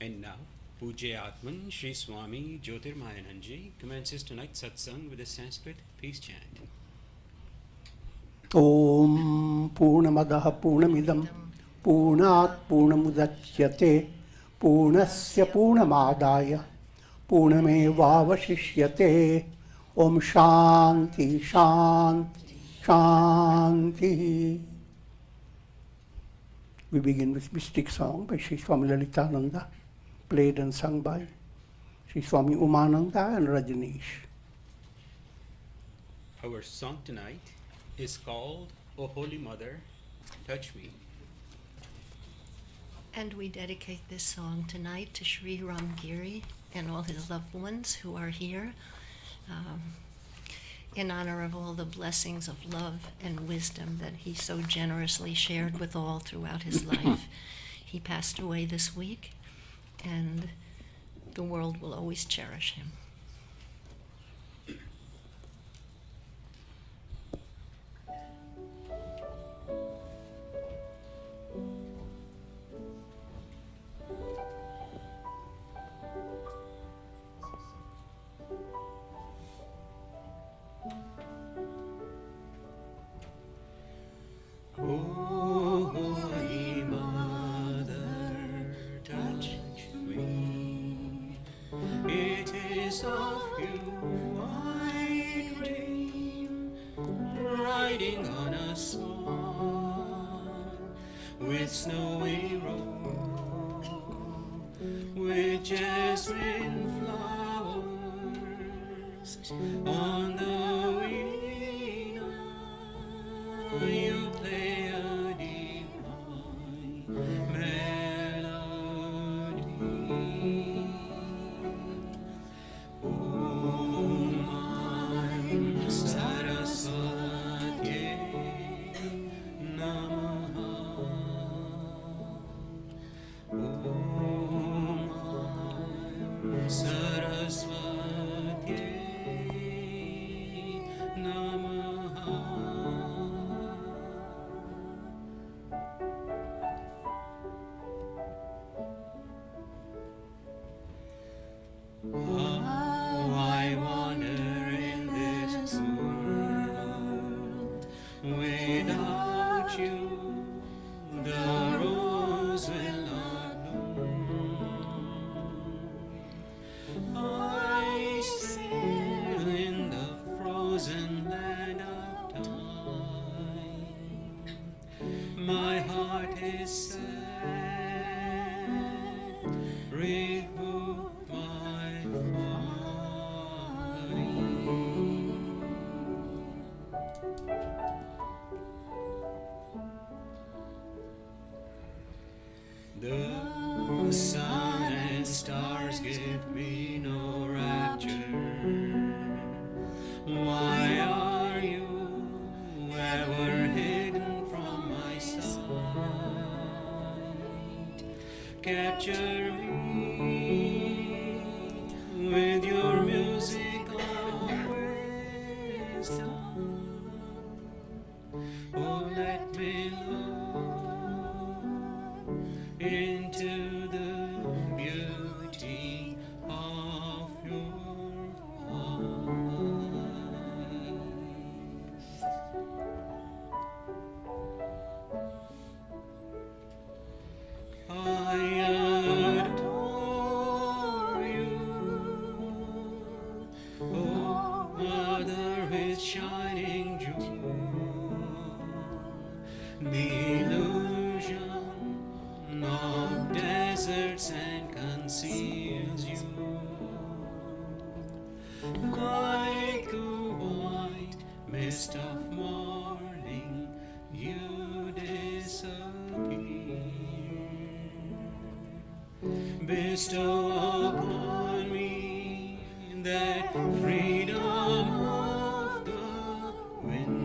And now, Pujya Atman Sri Swami Jyotirmayananda commences tonight's Satsang with a Sanskrit peace chant. Om Purnamadaha Purnamidam Purnat Purnamudachyate Purnasya Purnamadaya Purnamevavashishyate. Om Shanti Shanti Shanti. We begin with mystic song by Sri Swami Lalitananda, played and sung by Sri Swami Umananda and Rajnish. Our song tonight is called O Holy Mother, Touch Me. And we dedicate this song tonight to Sri Ramgiri and all his loved ones who are here, in honor of all the blessings of love and wisdom that he so generously shared with all throughout his life. He passed away this week, and the world will always cherish him. O Holy Mother, touch me. It is of you I dream, riding on a swan with snowy robe, with jasmine flowers on the weena. You play a divine melody. Om Saraswati Namaha. Om Saraswati Namaha. How I wander in this world, without you the rose will not bloom. I sail in the frozen land of time. My heart is sad, remove my folly. The sun and stars give me no rapture. Why are you ever hidden from my sight? Capture me with your music of wisdom. Oh, let me look into the beauty of your eyes. I adore you, oh Mother with shining jewel, the illusion of deserts and conceals you. Like a white mist of morning, you disappear. Bestow upon me that freedom of the wind.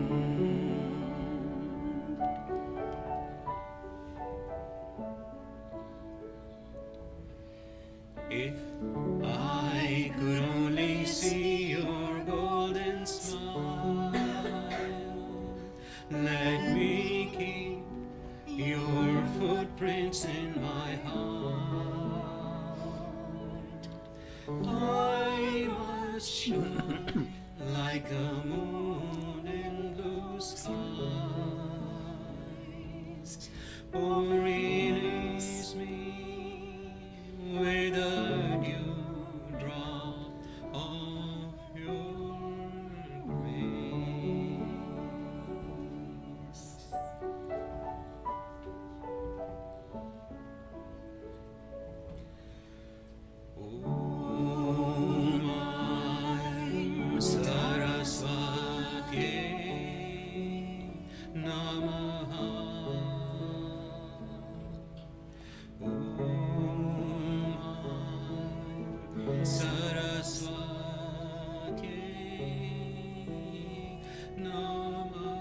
If I could only see your golden smile, let me keep your footprints in my heart. I must shine like a moon in blue skies. Oh, release me with a dewdrop of your grace. Om Saraswati Namaha. Om Saraswati Namaha.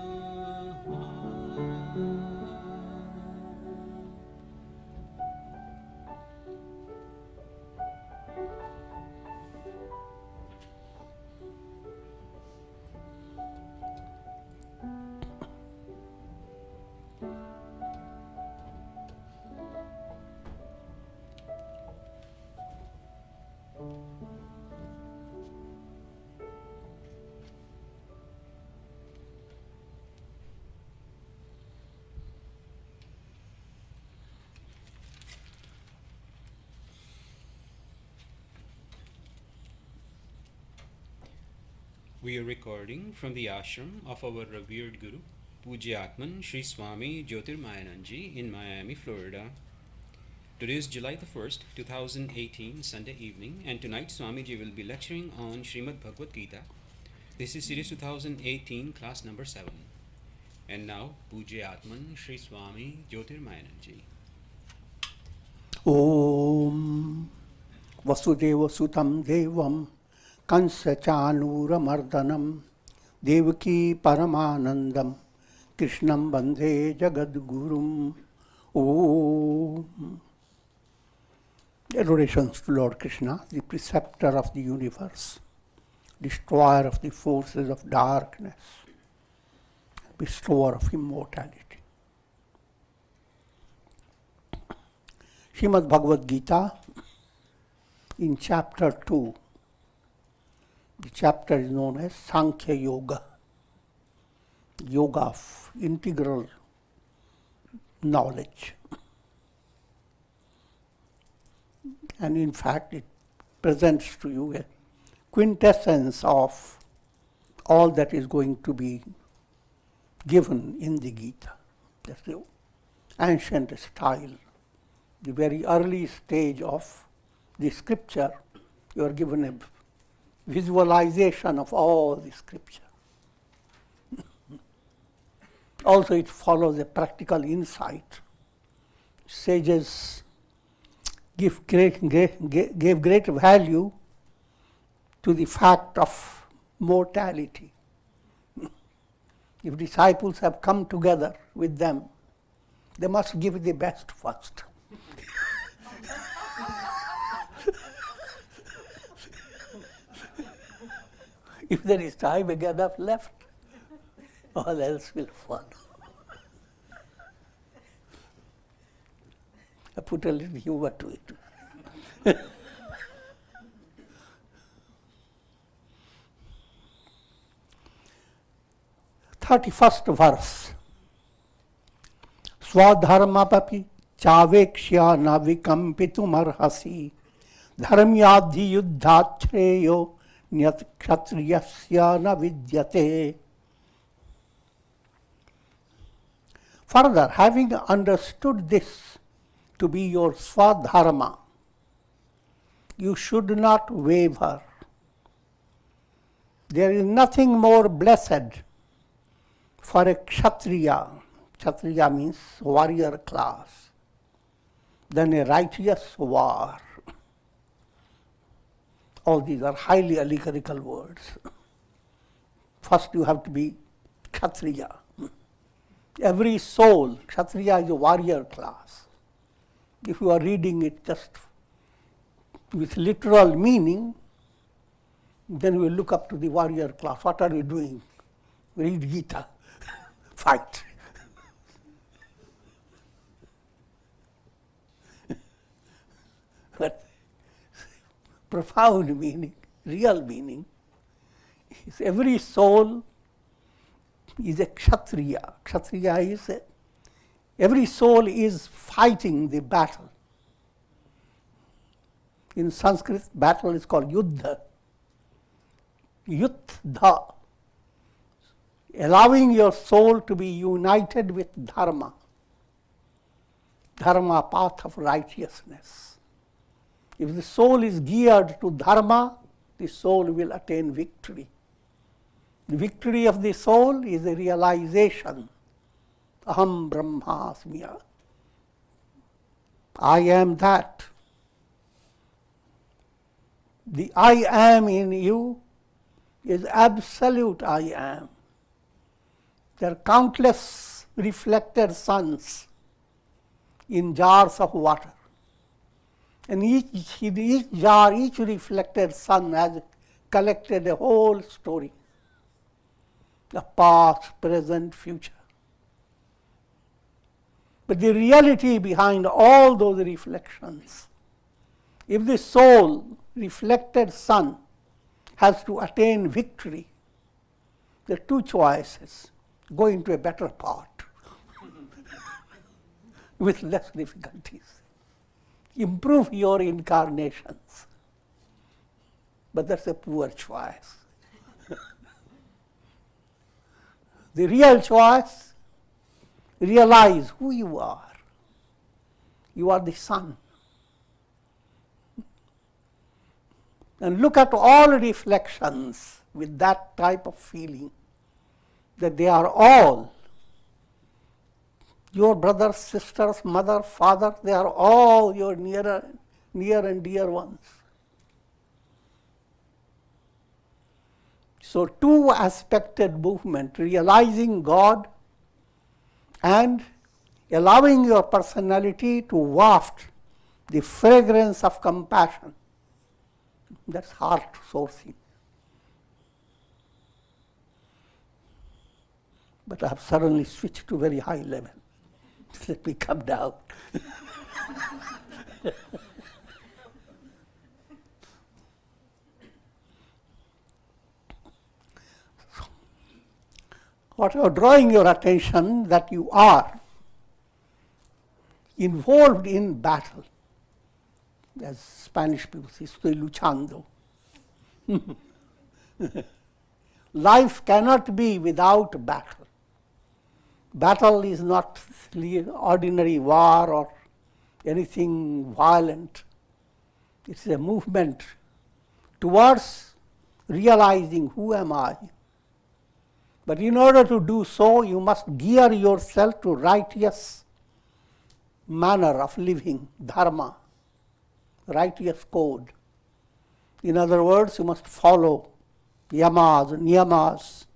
We are recording from the ashram of our revered Guru, Pujyatman Sri Swami Jyotirmayananda in Miami, Florida. Today is July the 1st, 2018, Sunday evening, and tonight Swamiji will be lecturing on Srimad Bhagavad Gita. This is series 2018, class number 7. And now, Pujyatman Sri Swami Jyotirmayananda. Om Vasudeva Sutam Devam Kansa Chanura Mardanam Devaki Paramanandam Krishnam Bande Jagadgurum. Om. Adorations to Lord Krishna, the preceptor of the universe, destroyer of the forces of darkness, bestower of immortality. Srimad Bhagavad Gita, in chapter 2, the chapter is known as Sankhya Yoga, yoga of integral knowledge. And in fact, it presents to you a quintessence of all that is going to be given in the Gita. That's the ancient style, the very early stage of the scripture. You are given a visualization of all the scripture. Also, it follows a practical insight. Sages gave great value to the fact of mortality. If disciples have come together with them, they must give the best first. If there is time enough left, all else will follow. I put a little humor to it. 31st verse. Swadharma papi chavekshya na vikampitum arhasi dharmyadhi yuddhachreyo nyat kshatriyasya na vidyate. Further, having understood this to be your Swadharma, you should not waver. There is nothing more blessed for a Kshatriya, Kshatriya means warrior class, than a righteous war. All these are highly allegorical words. First you have to be Kshatriya. Every soul, Kshatriya is a warrior class. If you are reading it just with literal meaning, then you will look up to the warrior class. What are you doing? Read Gita. Fight. But profound meaning, real meaning, is every soul is a Kshatriya. Kshatriya is every soul is fighting the battle. In Sanskrit, battle is called Yuddha. Yuddha. Allowing your soul to be united with Dharma. Dharma, path of righteousness. If the soul is geared to Dharma, the soul will attain victory. The victory of the soul is a realization. Aham Brahmasmi. I am that. The I am in you is absolute I am. There are countless reflected suns in jars of water. And in each jar, each reflected sun has collected a whole story. The past, present, future. But the reality behind all those reflections, if the soul, reflected sun, has to attain victory, there are two choices. Go into a better part with less difficulties. Improve your incarnations. But that's a poor choice. The real choice, realize who you are. You are the sun. And look at all reflections with that type of feeling, that they are all your brothers, sisters, mother, father, they are all your near and dear ones. So two-aspected movement, realizing God and allowing your personality to waft the fragrance of compassion. That's heart sourcing. But I have suddenly switched to very high level. Let me come down. What you are drawing your attention that you are involved in battle. As Spanish people say, estoy luchando. Life cannot be without battle. Battle is not ordinary war or anything violent. It's a movement towards realizing who am I. But in order to do so, you must gear yourself to righteous manner of living, dharma, righteous code. In other words, you must follow yamas, niyamas,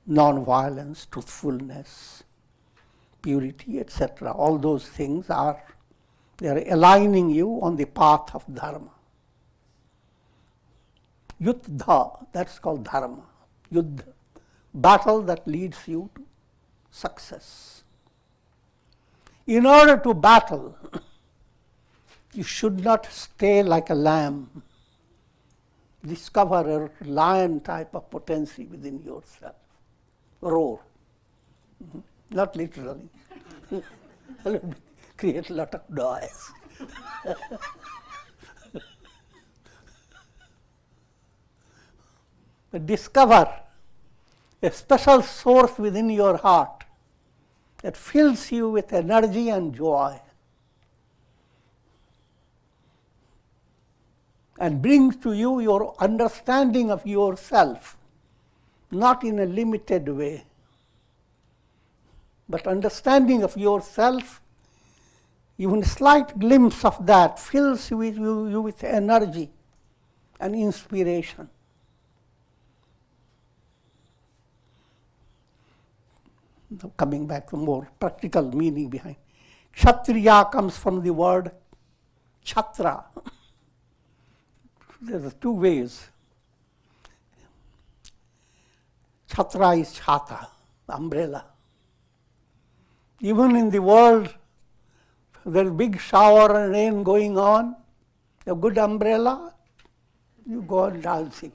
non-violence, truthfulness, purity, etc. All those things they are aligning you on the path of dharma. Yuddha, that's called dharma. Yuddha, battle that leads you to success. In order to battle, you should not stay like a lamb. Discover a lion type of potency within yourself. Roar. Not literally. Create a lot of noise. But discover a special source within your heart that fills you with energy and joy and brings to you your understanding of yourself, not in a limited way, but understanding of yourself, even a slight glimpse of that fills you with energy and inspiration. Now coming back to more practical meaning behind. Kshatriya comes from the word chhatra. There are two ways. Chhatra is chhata, umbrella. Even in the world There's big shower and rain going on, a good umbrella, you go on dancing.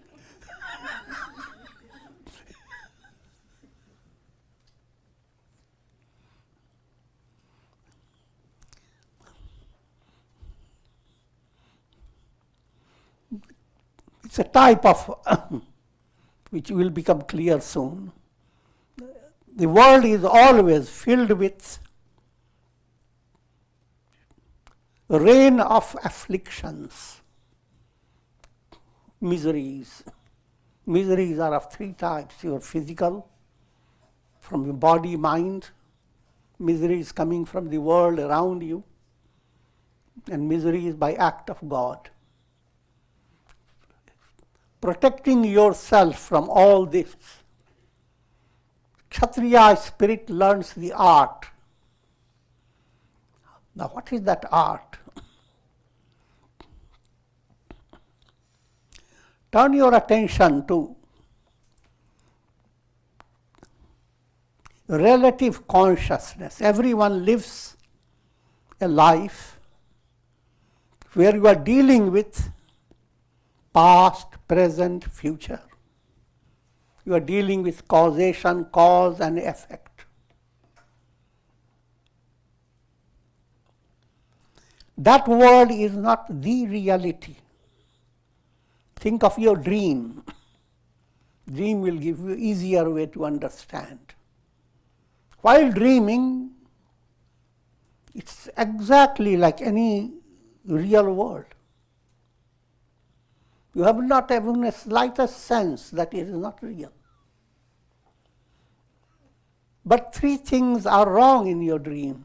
It's a type of, which will become clear soon. The world is always filled with rain of afflictions, miseries. Miseries are of three types: your physical, from your body, mind; miseries coming from the world around you; and miseries by act of God. Protecting yourself from all this, Kshatriya spirit learns the art. Now, what is that art? Turn your attention to relative consciousness. Everyone lives a life where you are dealing with past, present, future. You are dealing with causation, cause and effect. That world is not the reality. Think of your dream. Dream will give you easier way to understand. While dreaming, it's exactly like any real world. You have not even a slightest sense that it is not real. But three things are wrong in your dream.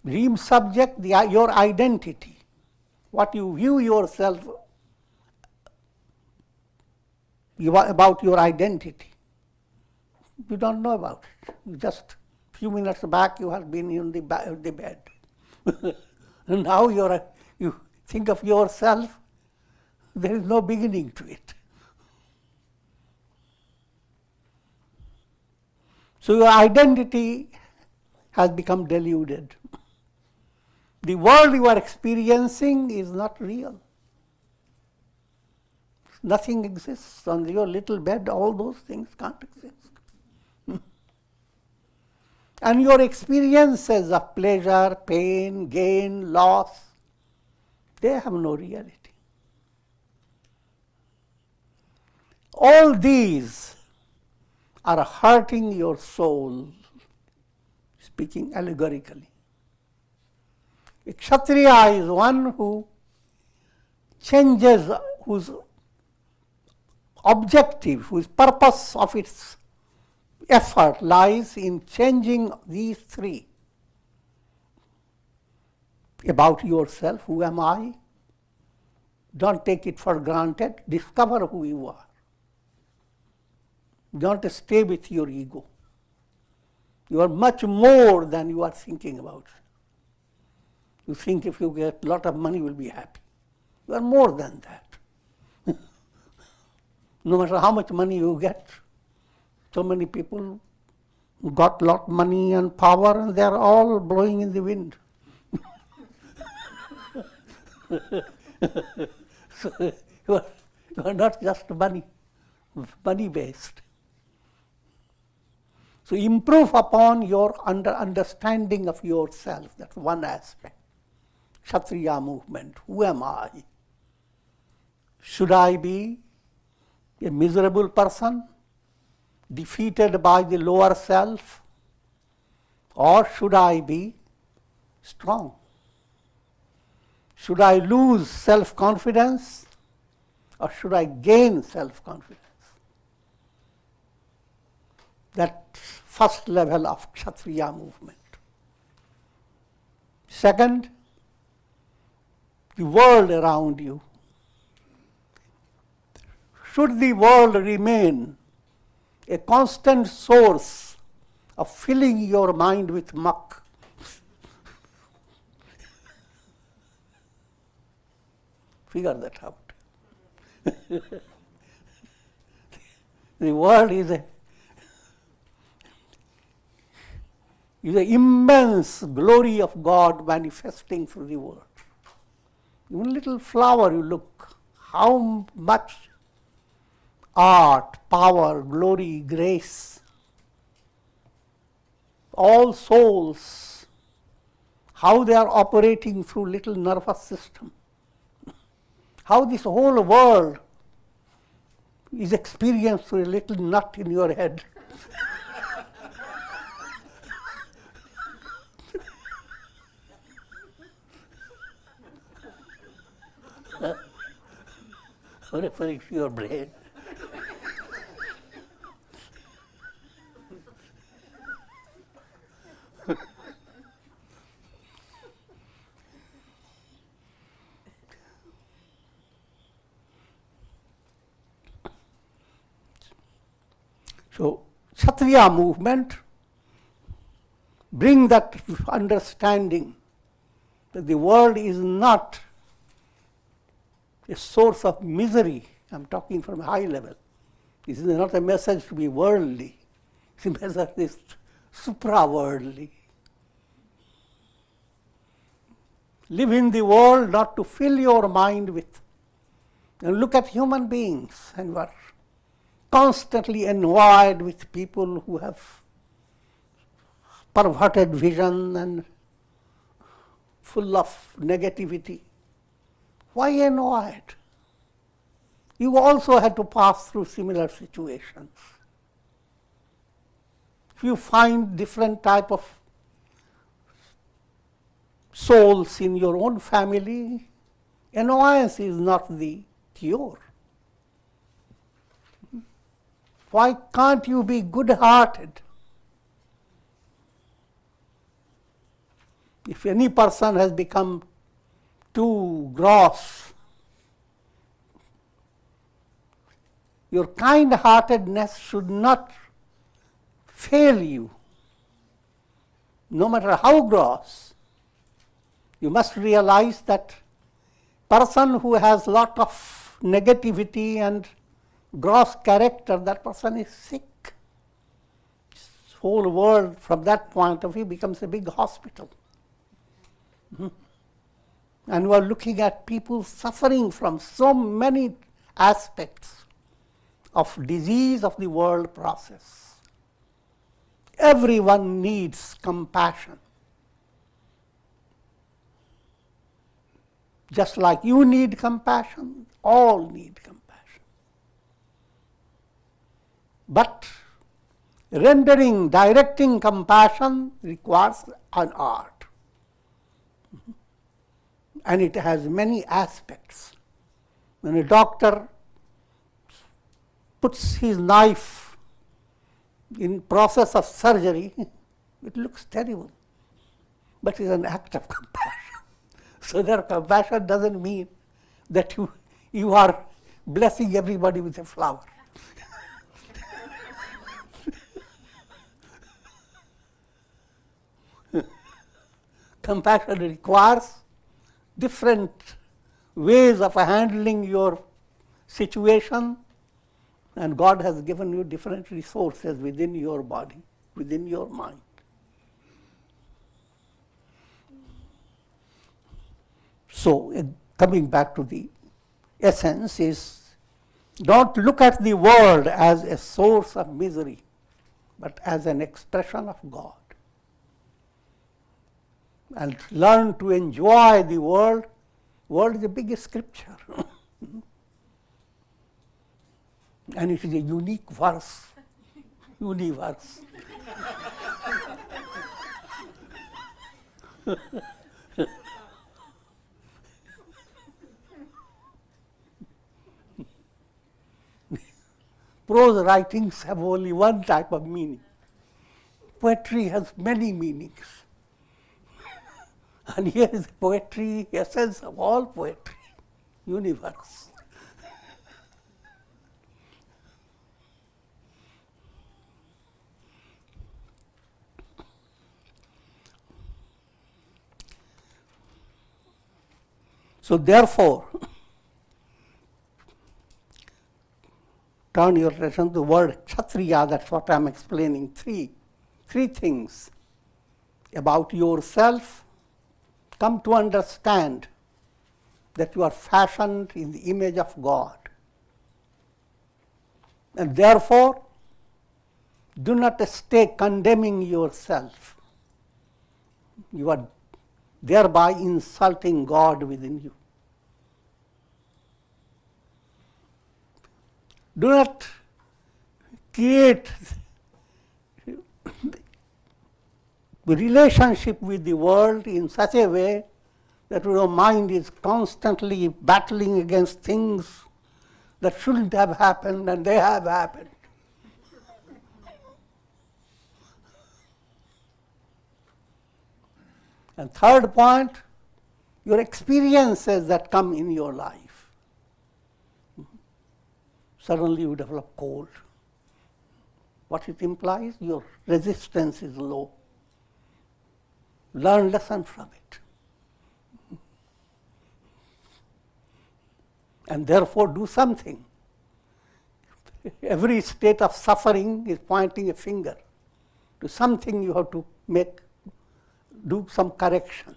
Dream subject, your identity, what you view yourself about your identity. You don't know about it. You just a few minutes back you have been in the bed. And now you think of yourself, there is no beginning to it. So your identity has become deluded. The world you are experiencing is not real. Nothing exists. On your little bed, all those things can't exist. And your experiences of pleasure, pain, gain, loss, they have no reality. All these are hurting your soul, speaking allegorically. A Kshatriya is one who changes, whose objective, whose purpose of its effort lies in changing these three. About yourself, who am I? Don't take it for granted. Discover who you are. Don't stay with your ego. You are much more than you are thinking about. You think if you get a lot of money, you will be happy. You are more than that. No matter how much money you get, so many people got a lot of money and power and they are all blowing in the wind. So you are not just money based. So improve upon your understanding of yourself. That's one aspect. Kshatriya movement. Who am I? Should I be a miserable person, defeated by the lower self? Or should I be strong? Should I lose self-confidence? Or should I gain self-confidence? That first level of Kshatriya movement. Second, the world around you. Should the world remain a constant source of filling your mind with muck? Figure that out. The world is is the immense glory of God manifesting through the world. Even a little flower, you look, how much art, power, glory, grace, all souls, how they are operating through little nervous system, how this whole world is experienced through a little nut in your head. Referring to your brain. So, Kshatriya movement bring that understanding that the world is not a source of misery. I'm talking from a high level. This is not a message to be worldly. It's a message is supra-worldly. Live in the world not to fill your mind with. And look at human beings and are constantly envied with people who have perverted vision and full of negativity. Why annoyed? You also had to pass through similar situations. If you find different type of souls in your own family, annoyance is not the cure. Why can't you be good-hearted? If any person has become too gross, your kind-heartedness should not fail you, no matter how gross. You must realize that person who has lot of negativity and gross character, that person is sick. This whole world from that point of view becomes a big hospital. And we are looking at people suffering from so many aspects of disease of the world process. Everyone needs compassion. Just like you need compassion, all need compassion. But directing compassion requires an art. And it has many aspects. When a doctor puts his knife in process of surgery, it looks terrible, but it's an act of compassion. So that compassion doesn't mean that you are blessing everybody with a flower. Compassion requires different ways of handling your situation, and God has given you different resources within your body, within your mind. So, coming back to the essence is, don't look at the world as a source of misery, but as an expression of God. And learn to enjoy the world. World is the biggest scripture. And it is a unique verse, universe. Prose writings have only one type of meaning. Poetry has many meanings. And here is poetry, essence of all poetry, universe. So therefore, turn your attention to the word Kshatriya, that's what I'm explaining. Three things. about yourself, come to understand that you are fashioned in the image of God. And therefore, do not stay condemning yourself. You are thereby insulting God within you. Do not create the relationship with the world in such a way that your mind is constantly battling against things that shouldn't have happened and they have happened. And third point, your experiences that come in your life. Suddenly you develop cold. What it implies? Your resistance is low. Learn lesson from it. And therefore do something. Every state of suffering is pointing a finger to something you have to do some correction.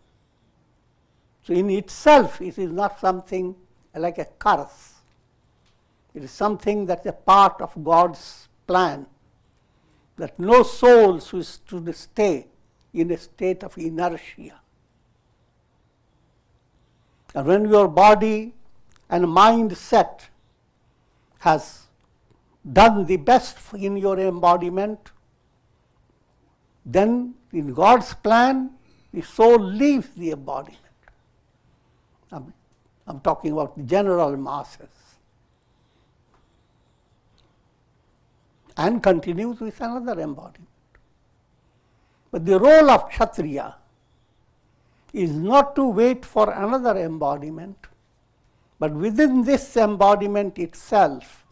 So in itself, it is not something like a curse. It is something that is a part of God's plan, that no soul should stay in a state of inertia. And when your body and mindset has done the best in your embodiment, then in God's plan, the soul leaves the embodiment. I'm talking about the general masses. And continues with another embodiment. But the role of Kshatriya is not to wait for another embodiment, but within this embodiment itself,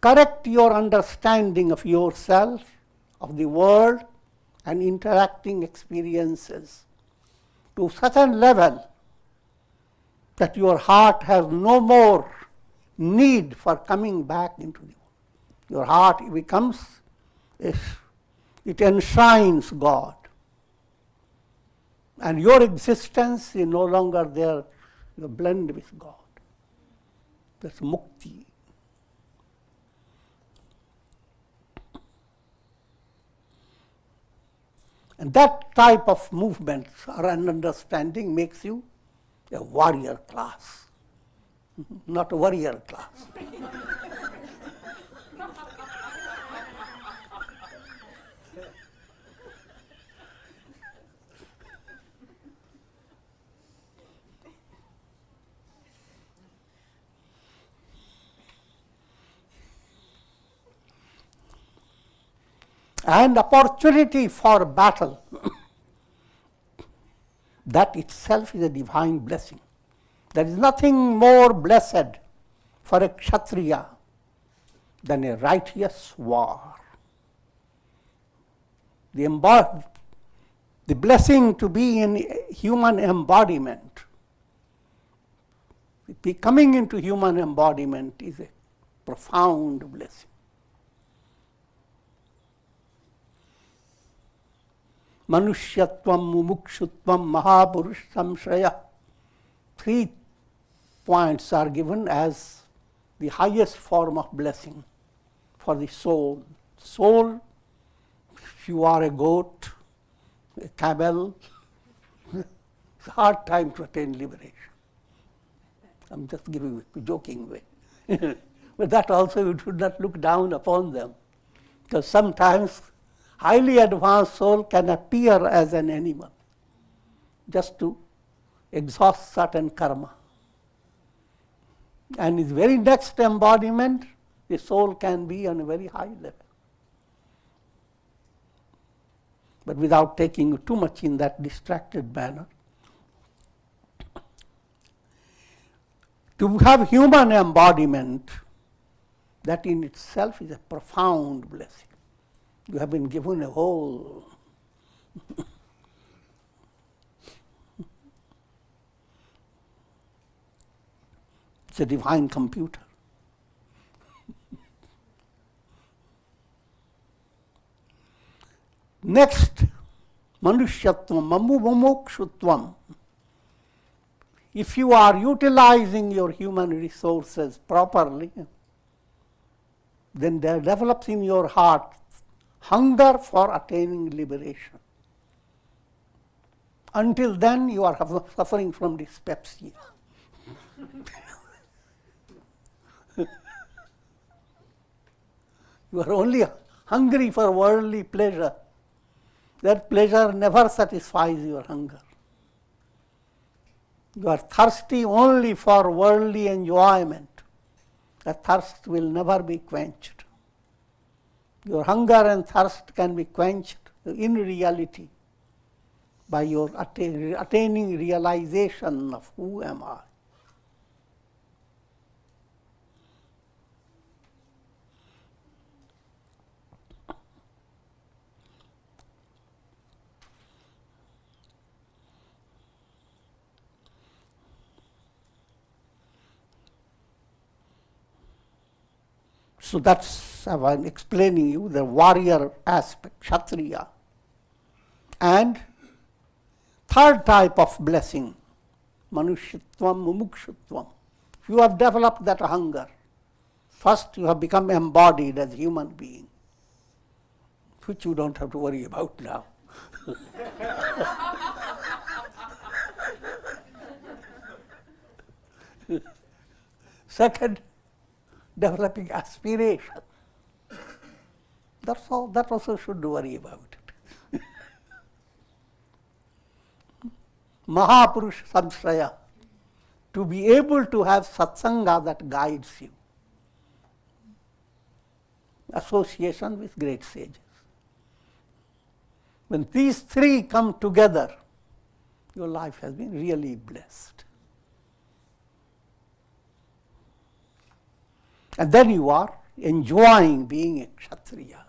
correct your understanding of yourself, of the world, and interacting experiences to such a level that your heart has no more need for coming back into the world. Your heart becomes, it enshrines God. And your existence is no longer there, you blend with God. That's mukti. And that type of movement or an understanding makes you a warrior class, not a warrior class. And opportunity for battle, that itself is a divine blessing. There is nothing more blessed for a Kshatriya than a righteous war. The blessing to be in human embodiment, coming into human embodiment is a profound blessing. Manushyatvam, mumukshutvam, mahapurush samshraya. 3 points are given as the highest form of blessing for the soul. Soul, if you are a goat, a camel, it's a hard time to attain liberation. I'm just giving a joking way. But that also you should not look down upon them, because sometimes highly advanced soul can appear as an animal just to exhaust certain karma. And its very next embodiment, the soul can be on a very high level. But without taking too much in that distracted manner, to have human embodiment, that in itself is a profound blessing. You have been given a whole it's a divine computer. Next, Manushyatvam, mumukshutvam. If you are utilizing your human resources properly, then there develops in your heart hunger for attaining liberation. Until then, you are suffering from dyspepsia. You are only hungry for worldly pleasure. That pleasure never satisfies your hunger. You are thirsty only for worldly enjoyment. That thirst will never be quenched. Your hunger and thirst can be quenched in reality by your attaining realization of who am I. So that's how I'm explaining you the warrior aspect, Kshatriya. And third type of blessing, Manushyatvam, Mumukshutvam. If you have developed that hunger, first you have become embodied as a human being, which you don't have to worry about now. Second, developing aspiration. That's all. That also should worry about it. Mahapurush samshraya, to be able to have satsanga that guides you. Association with great sages. When these three come together, your life has been really blessed. And then you are enjoying being a Kshatriya.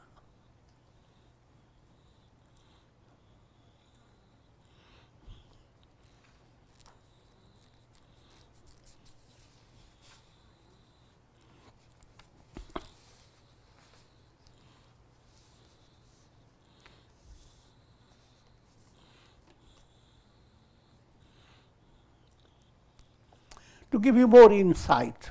To give you more insight,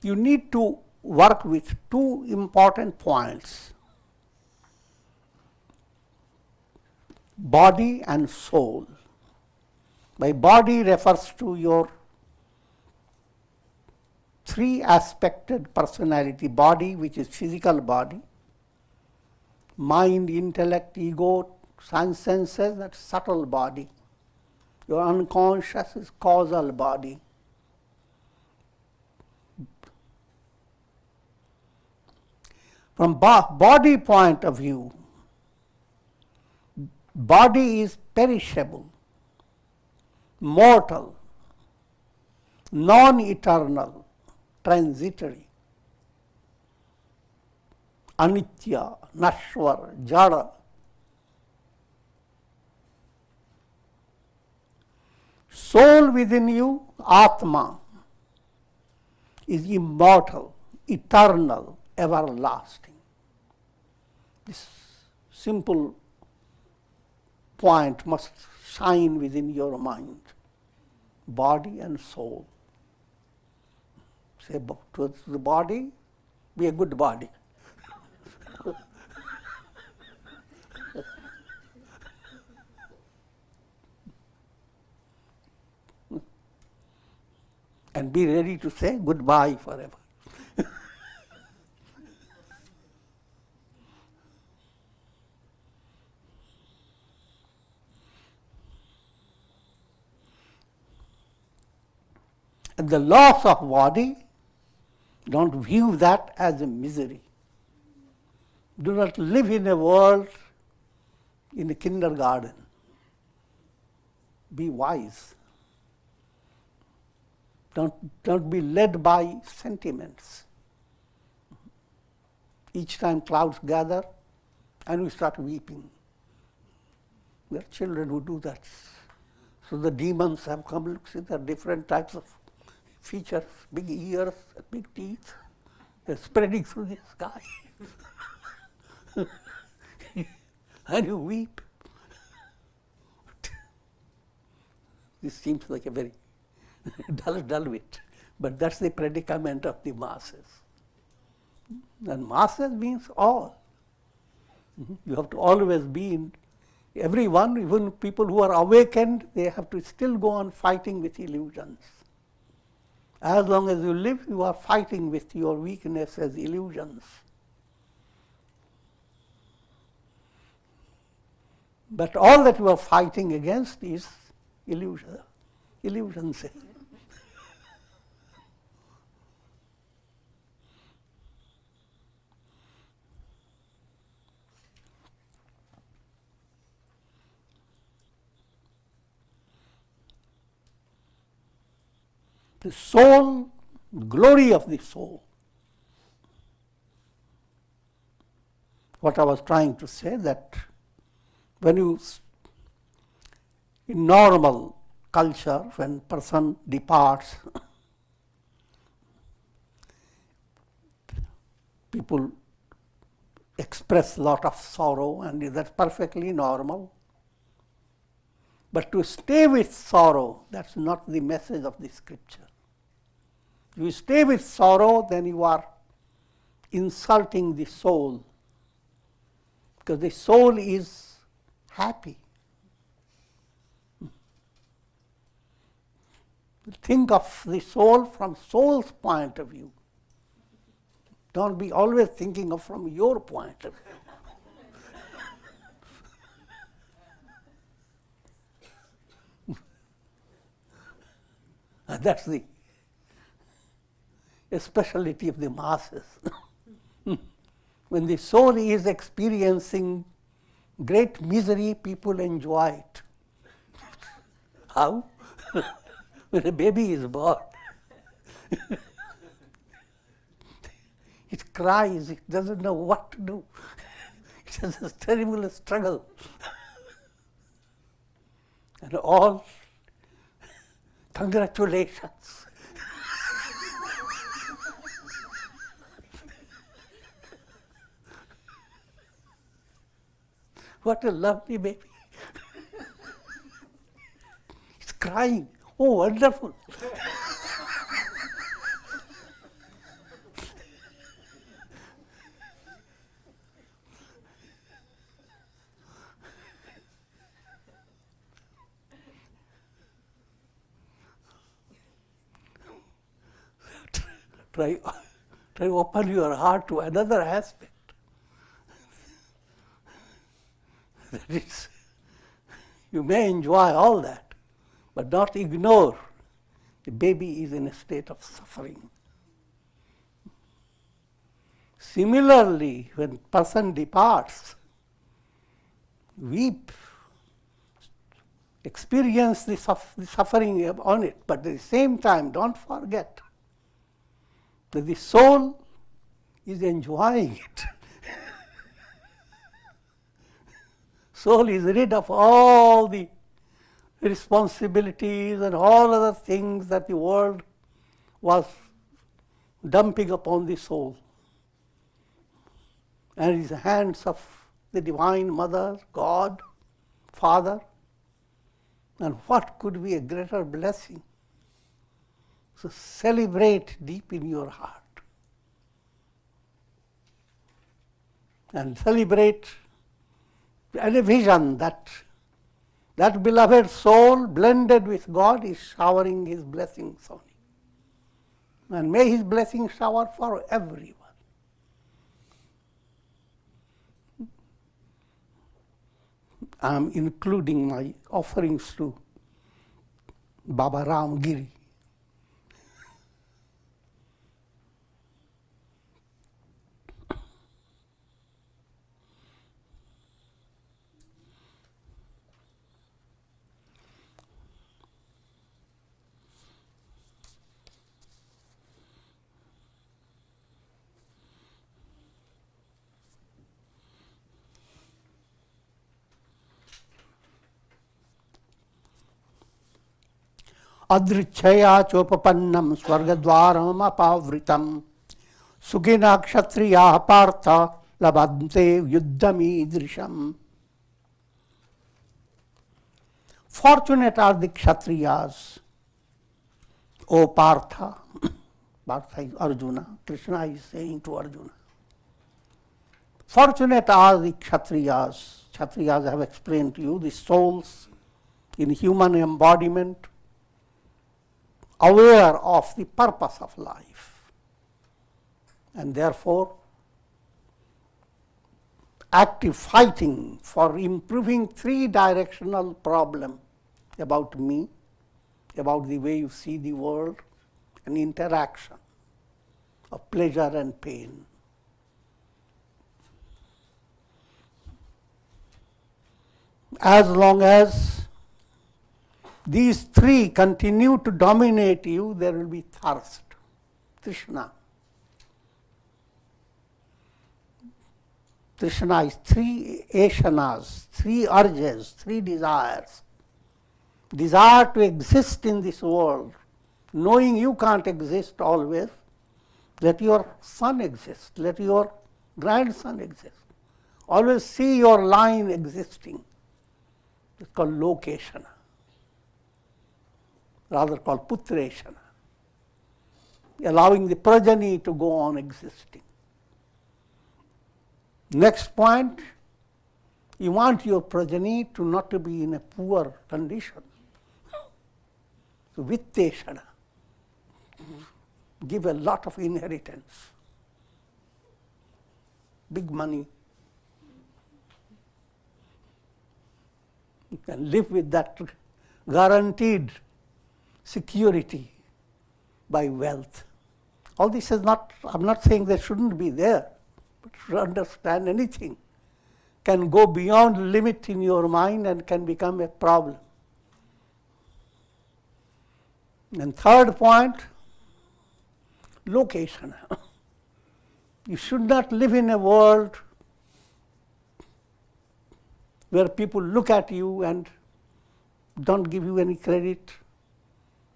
you need to work with two important points, body and soul. By body refers to your three-aspected personality, body, which is physical body, mind, intellect, ego, senses, that's subtle body. Your unconscious is causal body. From body point of view, body is perishable, mortal, non-eternal, transitory, anitya, nashwar, jada. Soul within you, Atma, is immortal, eternal, everlasting. This simple point must shine within your mind, body and soul. Say to the body, be a good body. And be ready to say goodbye forever. And the loss of body, don't view that as a misery. Do not live in a world in a kindergarten. Be wise. Don't be led by sentiments. Each time clouds gather and we start weeping. There are children who do that. So the demons have come, look, see, there are different types of features, big ears, big teeth, they're spreading through the sky. And you weep. This seems like a very dull wit, but that's the predicament of the masses. And masses means all. You have to always be in, everyone, even people who are awakened, they have to still go on fighting with illusions. As long as you live, you are fighting with your weakness as illusions. But all that you are fighting against is illusion, illusions. The soul, the glory of the soul. What I was trying to say, that when you, in normal culture, when person departs, people express a lot of sorrow, and that's perfectly normal. But to stay with sorrow, that's not the message of the scripture. If you stay with sorrow, then you are insulting the soul, because the soul is happy. Think of the soul from soul's point of view. Don't be always thinking of from your point of view. That's the speciality of the masses. When the soul is experiencing great misery, people enjoy it. How? When a baby is born, it cries, it doesn't know what to do. It has a terrible struggle. And all congratulations. What a lovely baby. It's crying. Oh, wonderful. Try to open your heart to another aspect. That is, you may enjoy all that, but not ignore the baby is in a state of suffering. Similarly, when person departs, weep, experience the suffering on it, but at the same time, don't forget that the soul is enjoying it. Soul is rid of all the responsibilities and all other things that the world was dumping upon the soul. And in the hands of the Divine Mother, God, Father. And what could be a greater blessing? So celebrate deep in your heart. And celebrate and a vision that that beloved soul blended with God is showering His blessings on you. And may His blessings shower for everyone. I am including my offerings to Baba Ramgiri. Adrichaya chopapannam swargadvaram apavritam sugina kshatriya partha labante yuddhamidrisham. Fortunate are the kshatriyas, O Partha. Partha is Arjuna. Krishna is saying to Arjuna. Fortunate are the kshatriyas. Kshatriyas I have explained to you, the souls in human embodiment, aware of the purpose of life, and therefore active fighting for improving three-directional problem about me, about the way you see the world, and interaction of pleasure and pain. As long as these three continue to dominate you, there will be thirst, Trishna. Trishna is three eshanas, three urges, three desires. Desire to exist in this world, knowing you can't exist always, let your son exist, let your grandson exist. Always see your line existing. It's called lokeshana, rather called putreshana, allowing the progeny to go on existing. Next point, you want your progeny to not to be in a poor condition. So vitteshana, give a lot of inheritance, big money. You can live with that guaranteed security by wealth. All this is not, I'm not saying they shouldn't be there, but to understand anything can go beyond limit in your mind and can become a problem. And third point, location. You should not live in a world where people look at you and don't give you any credit,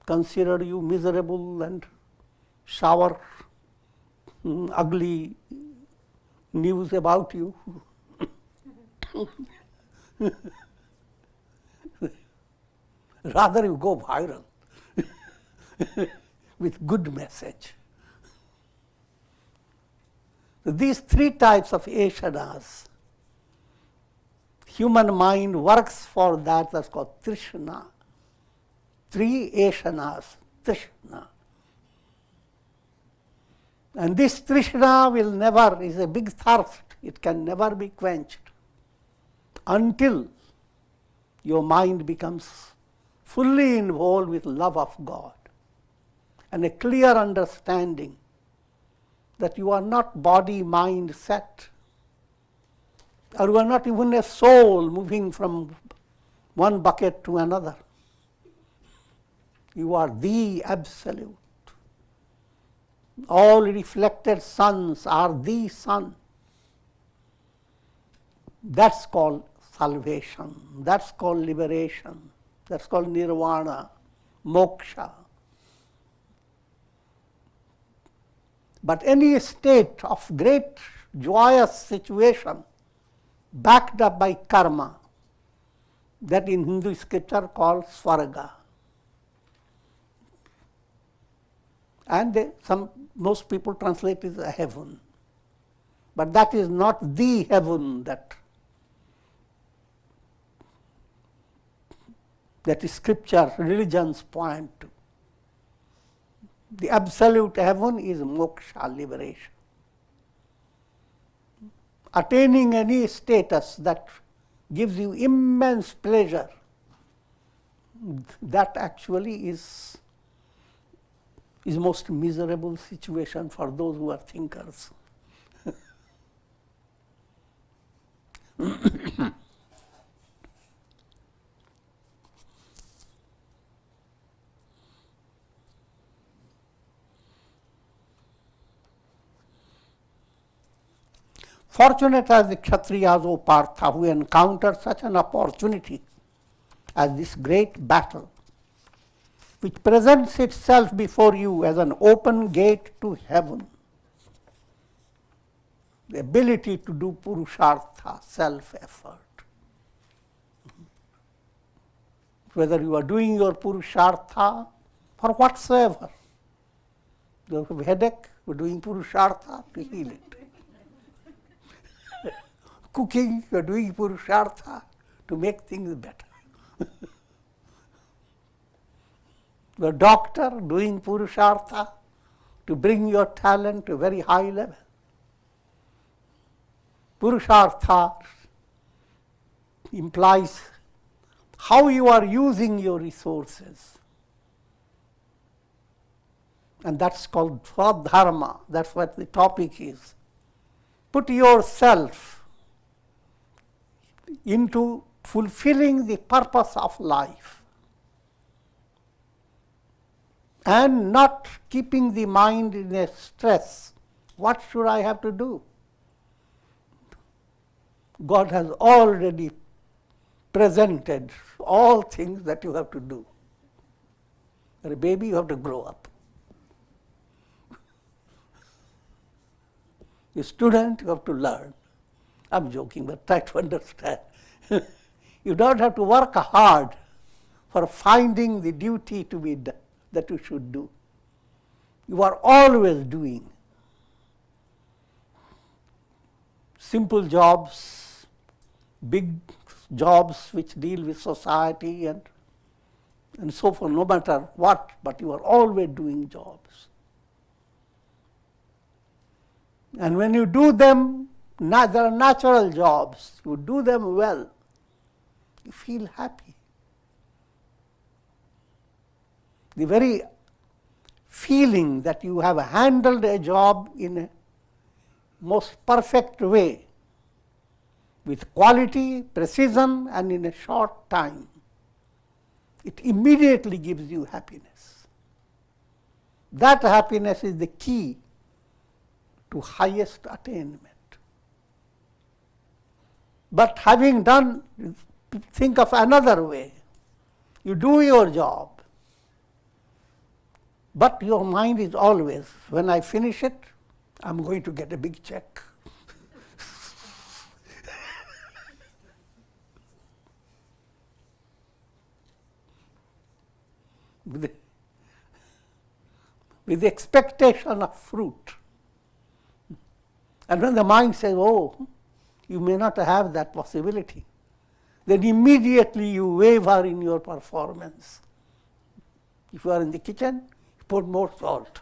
consider you miserable and shower ugly news about you. Rather you go viral with good message. So these three types of eshanas, human mind works for that, that's called Trishna. Three eshanas, Trishna. And this Trishna will never, is a big thirst, it can never be quenched until your mind becomes fully involved with love of God and a clear understanding that you are not body, mind set, or you are not even a soul moving from one bucket to another. You are the Absolute. All reflected suns are the sun. That's called salvation. That's called liberation. That's called nirvana, moksha. But any state of great joyous situation backed up by karma, that in Hindu scripture called svarga. And most people translate it as a heaven. But that is not the heaven that scripture, religions point to. The absolute heaven is moksha, liberation. Attaining any status that gives you immense pleasure, that actually is most miserable situation for those who are thinkers. Fortunate are the Kshatriyas, O Partha, who encounter such an opportunity as this great battle which presents itself before you as an open gate to heaven. The ability to do purushartha, self-effort. Whether you are doing your purushartha for whatsoever. You have a headache, you are doing purushartha to heal it. Cooking, you are doing purushartha to make things better. You are a doctor doing purushartha to bring your talent to a very high level. Purushartha implies how you are using your resources. And that's called Swadharma. That's what the topic is. Put yourself into fulfilling the purpose of life and not keeping the mind in a stress. What should I have to do? God has already presented all things that you have to do. You're a baby, you have to grow up. You're a student, you have to learn. I'm joking, but try to understand. You don't have to work hard for finding the duty to be done, that you should do. You are always doing. Simple jobs, big jobs which deal with society and so forth, no matter what, but you are always doing jobs. And when you do them, they are natural jobs. You do them well. You feel happy. The very feeling that you have handled a job in a most perfect way, with quality, precision, and in a short time, it immediately gives you happiness. That happiness is the key to highest attainment. But having done, think of another way. You do your job, but your mind is always, when I finish it, I'm going to get a big check. with the expectation of fruit. And when the mind says, oh, you may not have that possibility, then immediately you waver in your performance. If you are in the kitchen, you put more salt.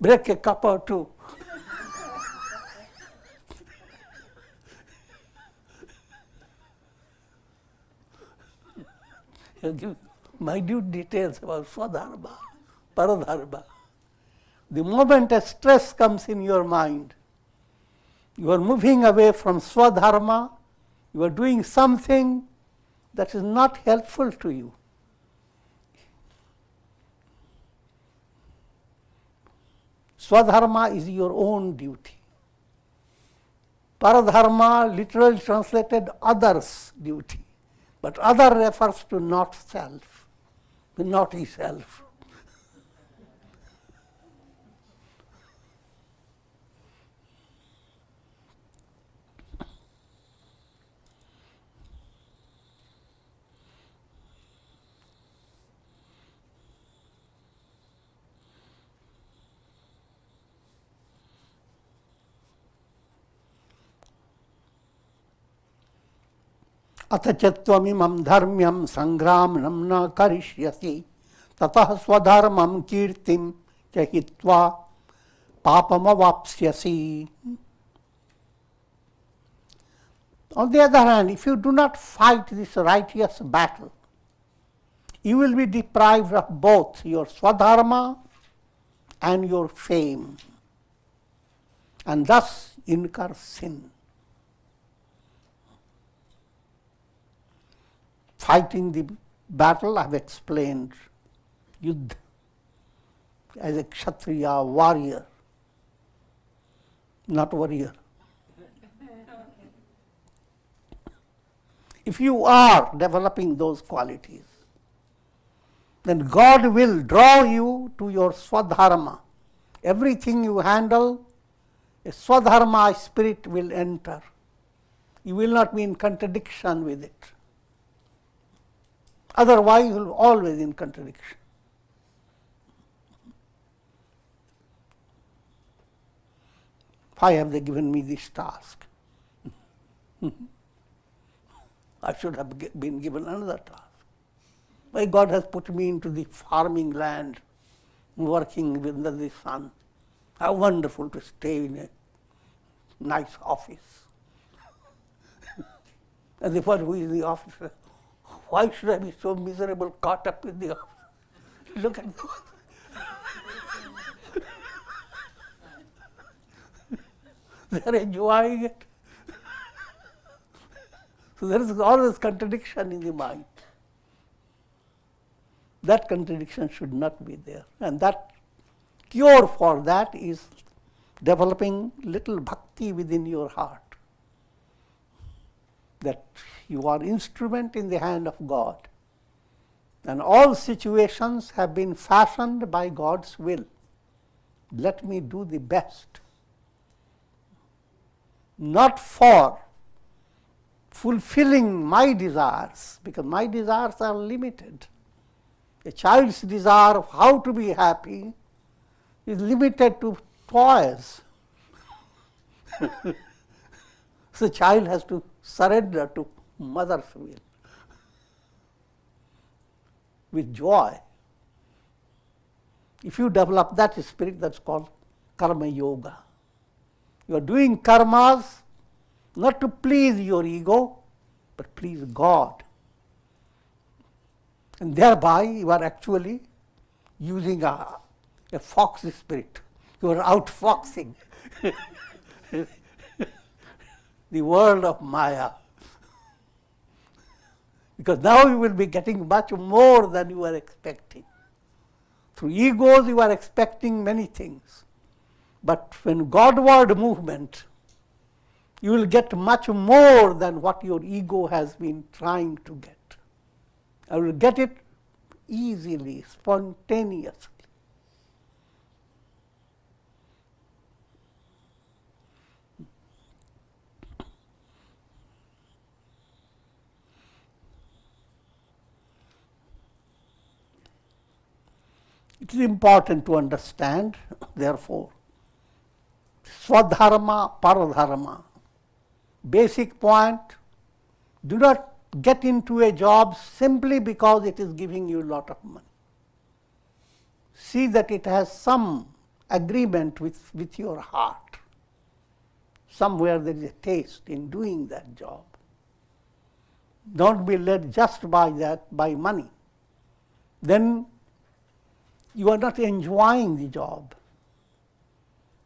Break a cup or two. I'll give minute details about Swadharma, Paradharma. The moment a stress comes in your mind, you are moving away from Swadharma, you are doing something that is not helpful to you. Swadharma is your own duty. Paradharma literally translated others' duty. But other refers to not self, the naughty self. अथ चत्वमिमं धर्म्यं संग्रामं न करिष्यसि ततः स्वधर्मं कीर्तिं च हित्वा पापमवाप्स्यसि. On the other hand, if you do not fight this righteous battle, you will be deprived of both your Swadharma and your fame, and thus incur sin. Fighting the battle, I have explained, Yuddha, as a Kshatriya warrior, not warrior. if you are developing those qualities, then God will draw you to your Swadharma. Everything you handle, a Swadharma spirit will enter. You will not be in contradiction with it. Otherwise, you will be always in contradiction. Why have they given me this task? I should have been given another task. Why God has put me into the farming land, working under the sun. How wonderful to stay in a nice office. And the one who is in the office says, why should I be so miserable, caught up in the office? Look at those. They are enjoying it. So there is always contradiction in the mind. That contradiction should not be there. And that cure for that is developing little bhakti within your heart. That you are instrument in the hand of God. And all situations have been fashioned by God's will. Let me do the best. Not for fulfilling my desires, because my desires are limited. A child's desire of how to be happy is limited to toys. So the child has to surrender to mother's will with joy. If you develop that spirit, that's called karma yoga. You are doing karmas not to please your ego, but please God. And thereby you are actually using a fox spirit. You are outfoxing the world of Maya. Because now you will be getting much more than you are expecting. Through egos you are expecting many things. But when Godward movement, you will get much more than what your ego has been trying to get. I will get it easily, spontaneously. It is important to understand, therefore, Swadharma, Paradharma. Basic point, do not get into a job simply because it is giving you a lot of money. See that it has some agreement with your heart. Somewhere there is a taste in doing that job. Don't be led just by that, by money. Then you are not enjoying the job.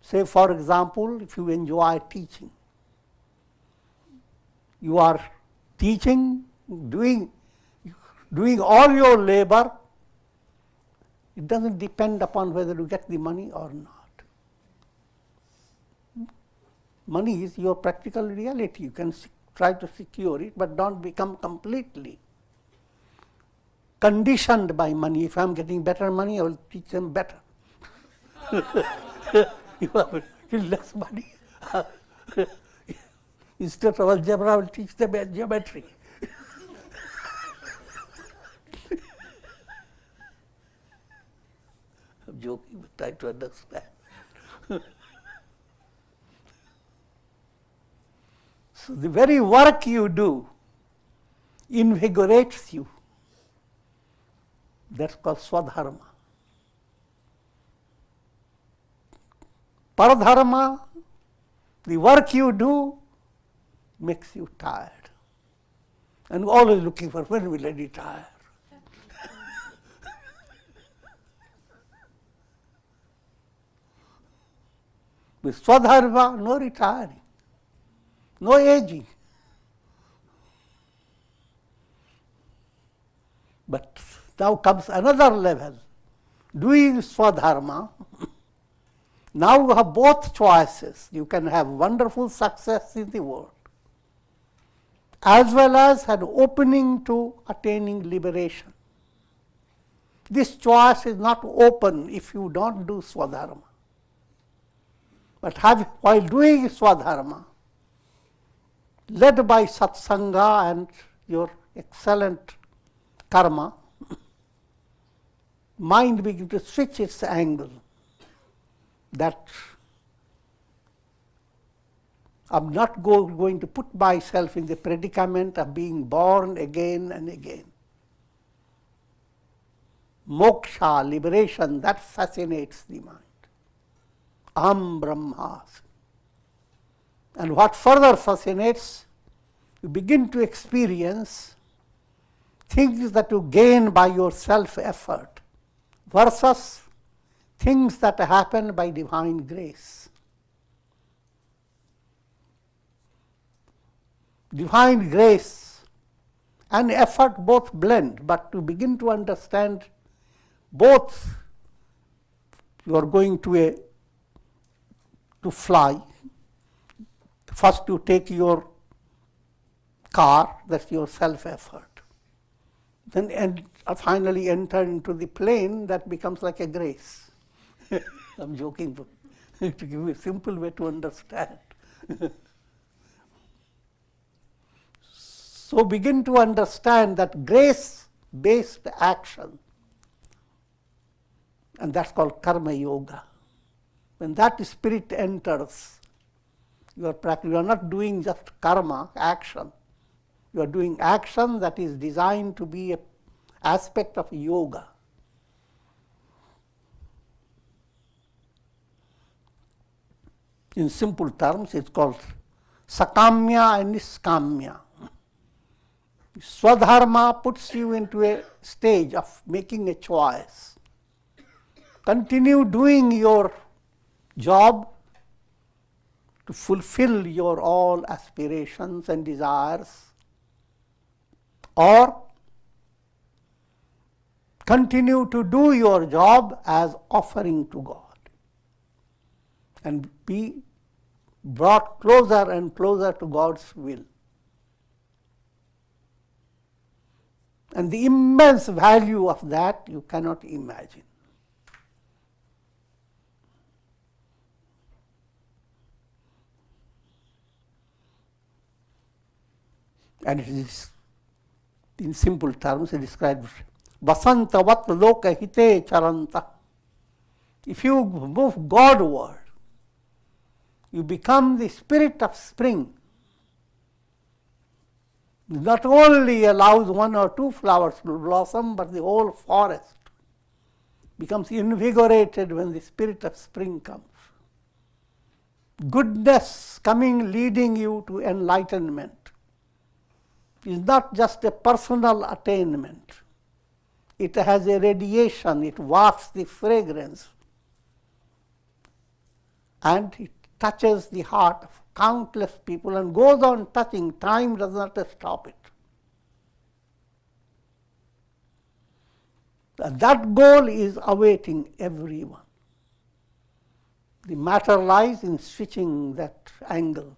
Say, for example, if you enjoy teaching, you are teaching, doing all your labor. It doesn't depend upon whether you get the money or not. Money is your practical reality. You can try to secure it, but don't become completely conditioned by money. If I am getting better money, I will teach them better. If I have less money, instead of algebra, I will teach them geometry. I'm joking, but try to understand. So the very work you do invigorates you. That's called Swadharma. Paradharma, the work you do makes you tired. And always looking for when will I retire. With Swadharma, no retiring, no aging. But now comes another level. Doing Swadharma, now you have both choices. You can have wonderful success in the world as well as an opening to attaining liberation. This choice is not open if you don't do Swadharma. But while doing Swadharma, led by Satsanga and your excellent karma, mind begins to switch its angle. That I'm not going to put myself in the predicament of being born again and again. Moksha, liberation, that fascinates the mind. Aham Brahmasmi. And what further fascinates, you begin to experience things that you gain by your self-effort versus things that happen by divine grace. Divine grace and effort both blend, but to begin to understand both, you are going to fly. First you take your car, that's your self-effort. Then finally enter into the plane, that becomes like a grace. I'm joking, to give you a simple way to understand. So begin to understand that grace-based action, and that's called karma yoga. When that spirit enters, you are not doing just karma, action. You are doing action that is designed to be an aspect of yoga. In simple terms, it's called sakamya and niskamya. Swadharma puts you into a stage of making a choice. Continue doing your job to fulfill your all aspirations and desires, or continue to do your job as offering to God and be brought closer and closer to God's will. And the immense value of that you cannot imagine. And it is, in simple terms, it describes Vasantavat loka hite charanta. If you move Godward, you become the spirit of spring. Not only allows one or two flowers to blossom, but the whole forest becomes invigorated when the spirit of spring comes. Goodness coming, leading you to enlightenment, is not just a personal attainment. It has a radiation, it wafts the fragrance, and it touches the heart of countless people and goes on touching. Time does not stop it. That goal is awaiting everyone. The matter lies in switching that angle.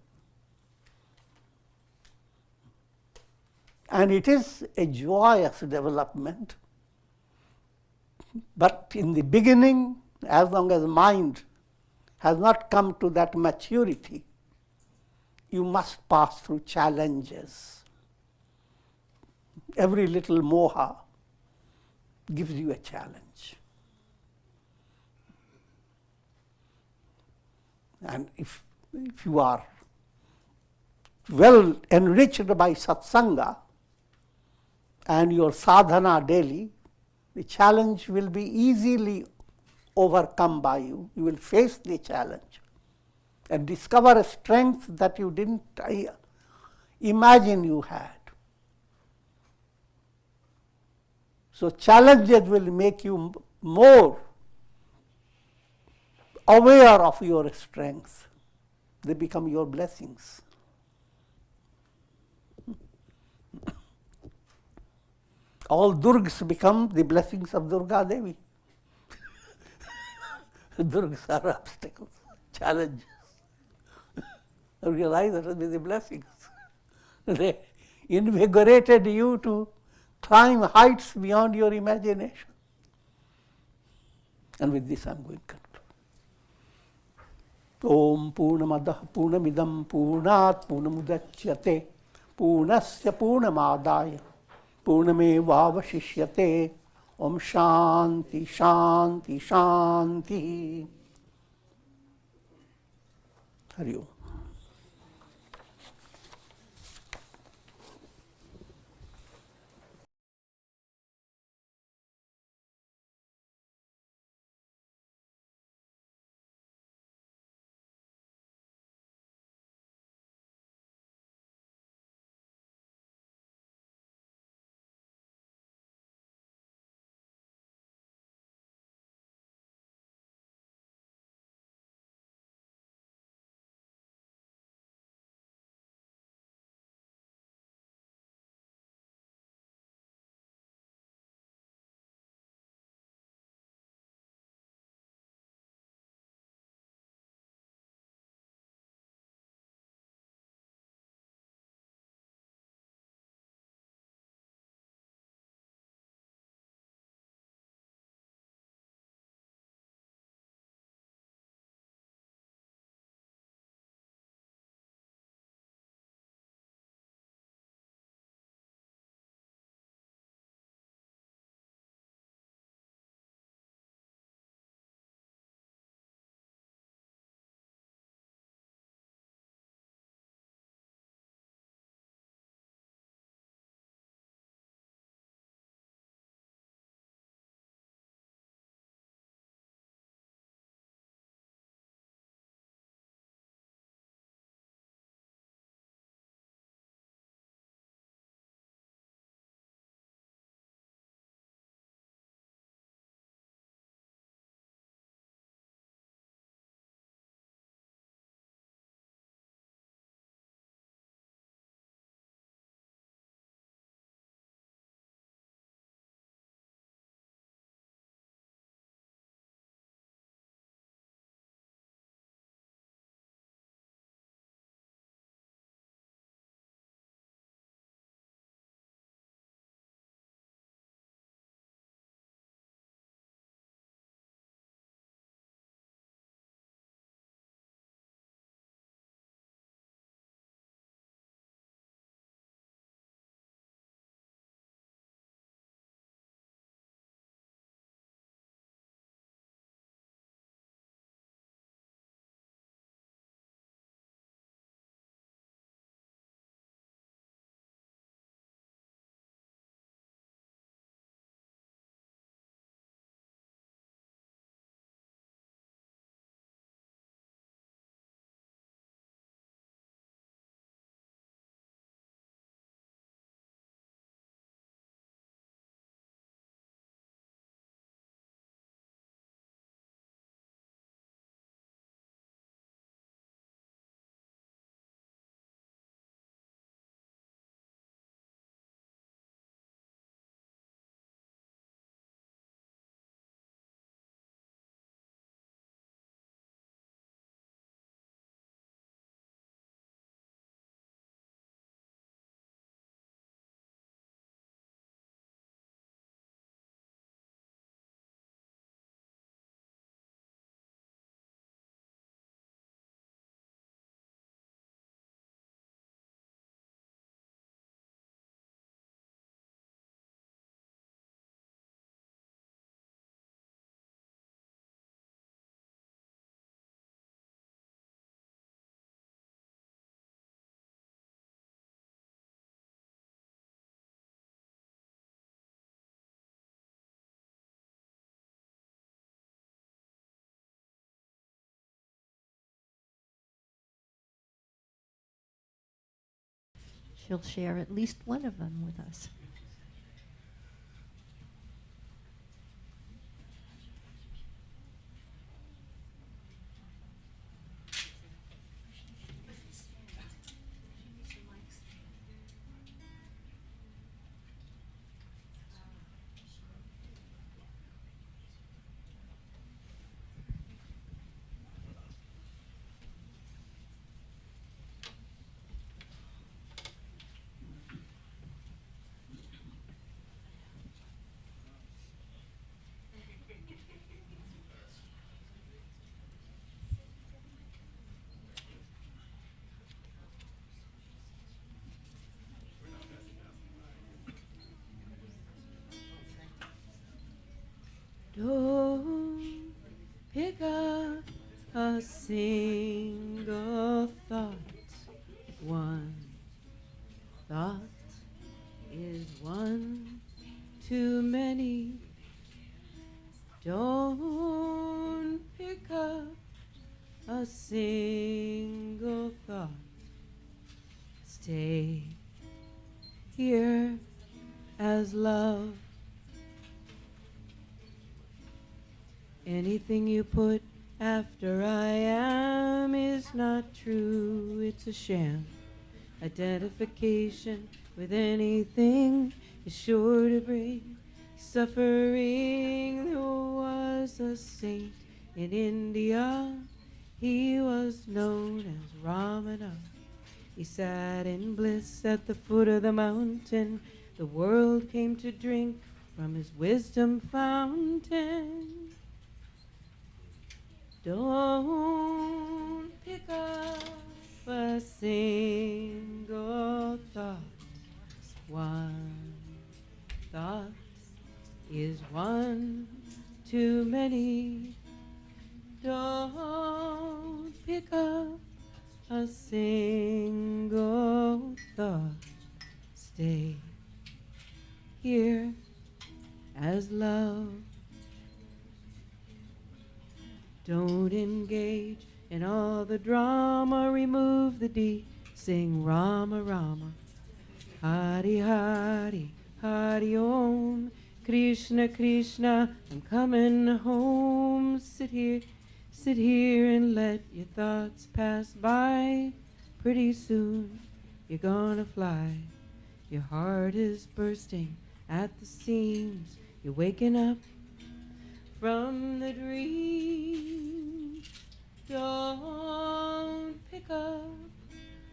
And it is a joyous development. But in the beginning, as long as mind has not come to that maturity, you must pass through challenges. Every little moha gives you a challenge. And if you are well enriched by satsanga and your sadhana daily, the challenge will be easily overcome by you. You will face the challenge and discover a strength that you didn't imagine you had. So challenges will make you more aware of your strength. They become your blessings. All Durgas become the blessings of Durga Devi. Durgas are obstacles, challenges. Realize that will be the blessings. invigorated you to climb heights beyond your imagination. And with this I'm going to conclude. Om Purnamadah Purnamidam Purnat Purnamudachyate Purnasya Purnamadaya Purnamevavashishyate. Om Shanti Shanti Shanti. Hari Om. She'll share at least one of them with us. Don't pick up a single thought. One thought is one too many. Don't pick up a single thought. Stay here as love. Anything you put after I am is not true, it's a sham. Identification with anything is sure to bring suffering. There was a saint in India, he was known as Ramana. He sat in bliss at the foot of the mountain. The world came to drink from his wisdom fountain. Don't pick up a single thought. One thought is one too many. Don't pick up a single thought. Stay here as love. Don't engage in all the drama. Remove the D. Sing Rama Rama. Hari Hari Hari Om. Krishna Krishna, I'm coming home. Sit here and let your thoughts pass by. Pretty soon you're gonna fly. Your heart is bursting at the seams. You're waking up from the dream. Don't pick up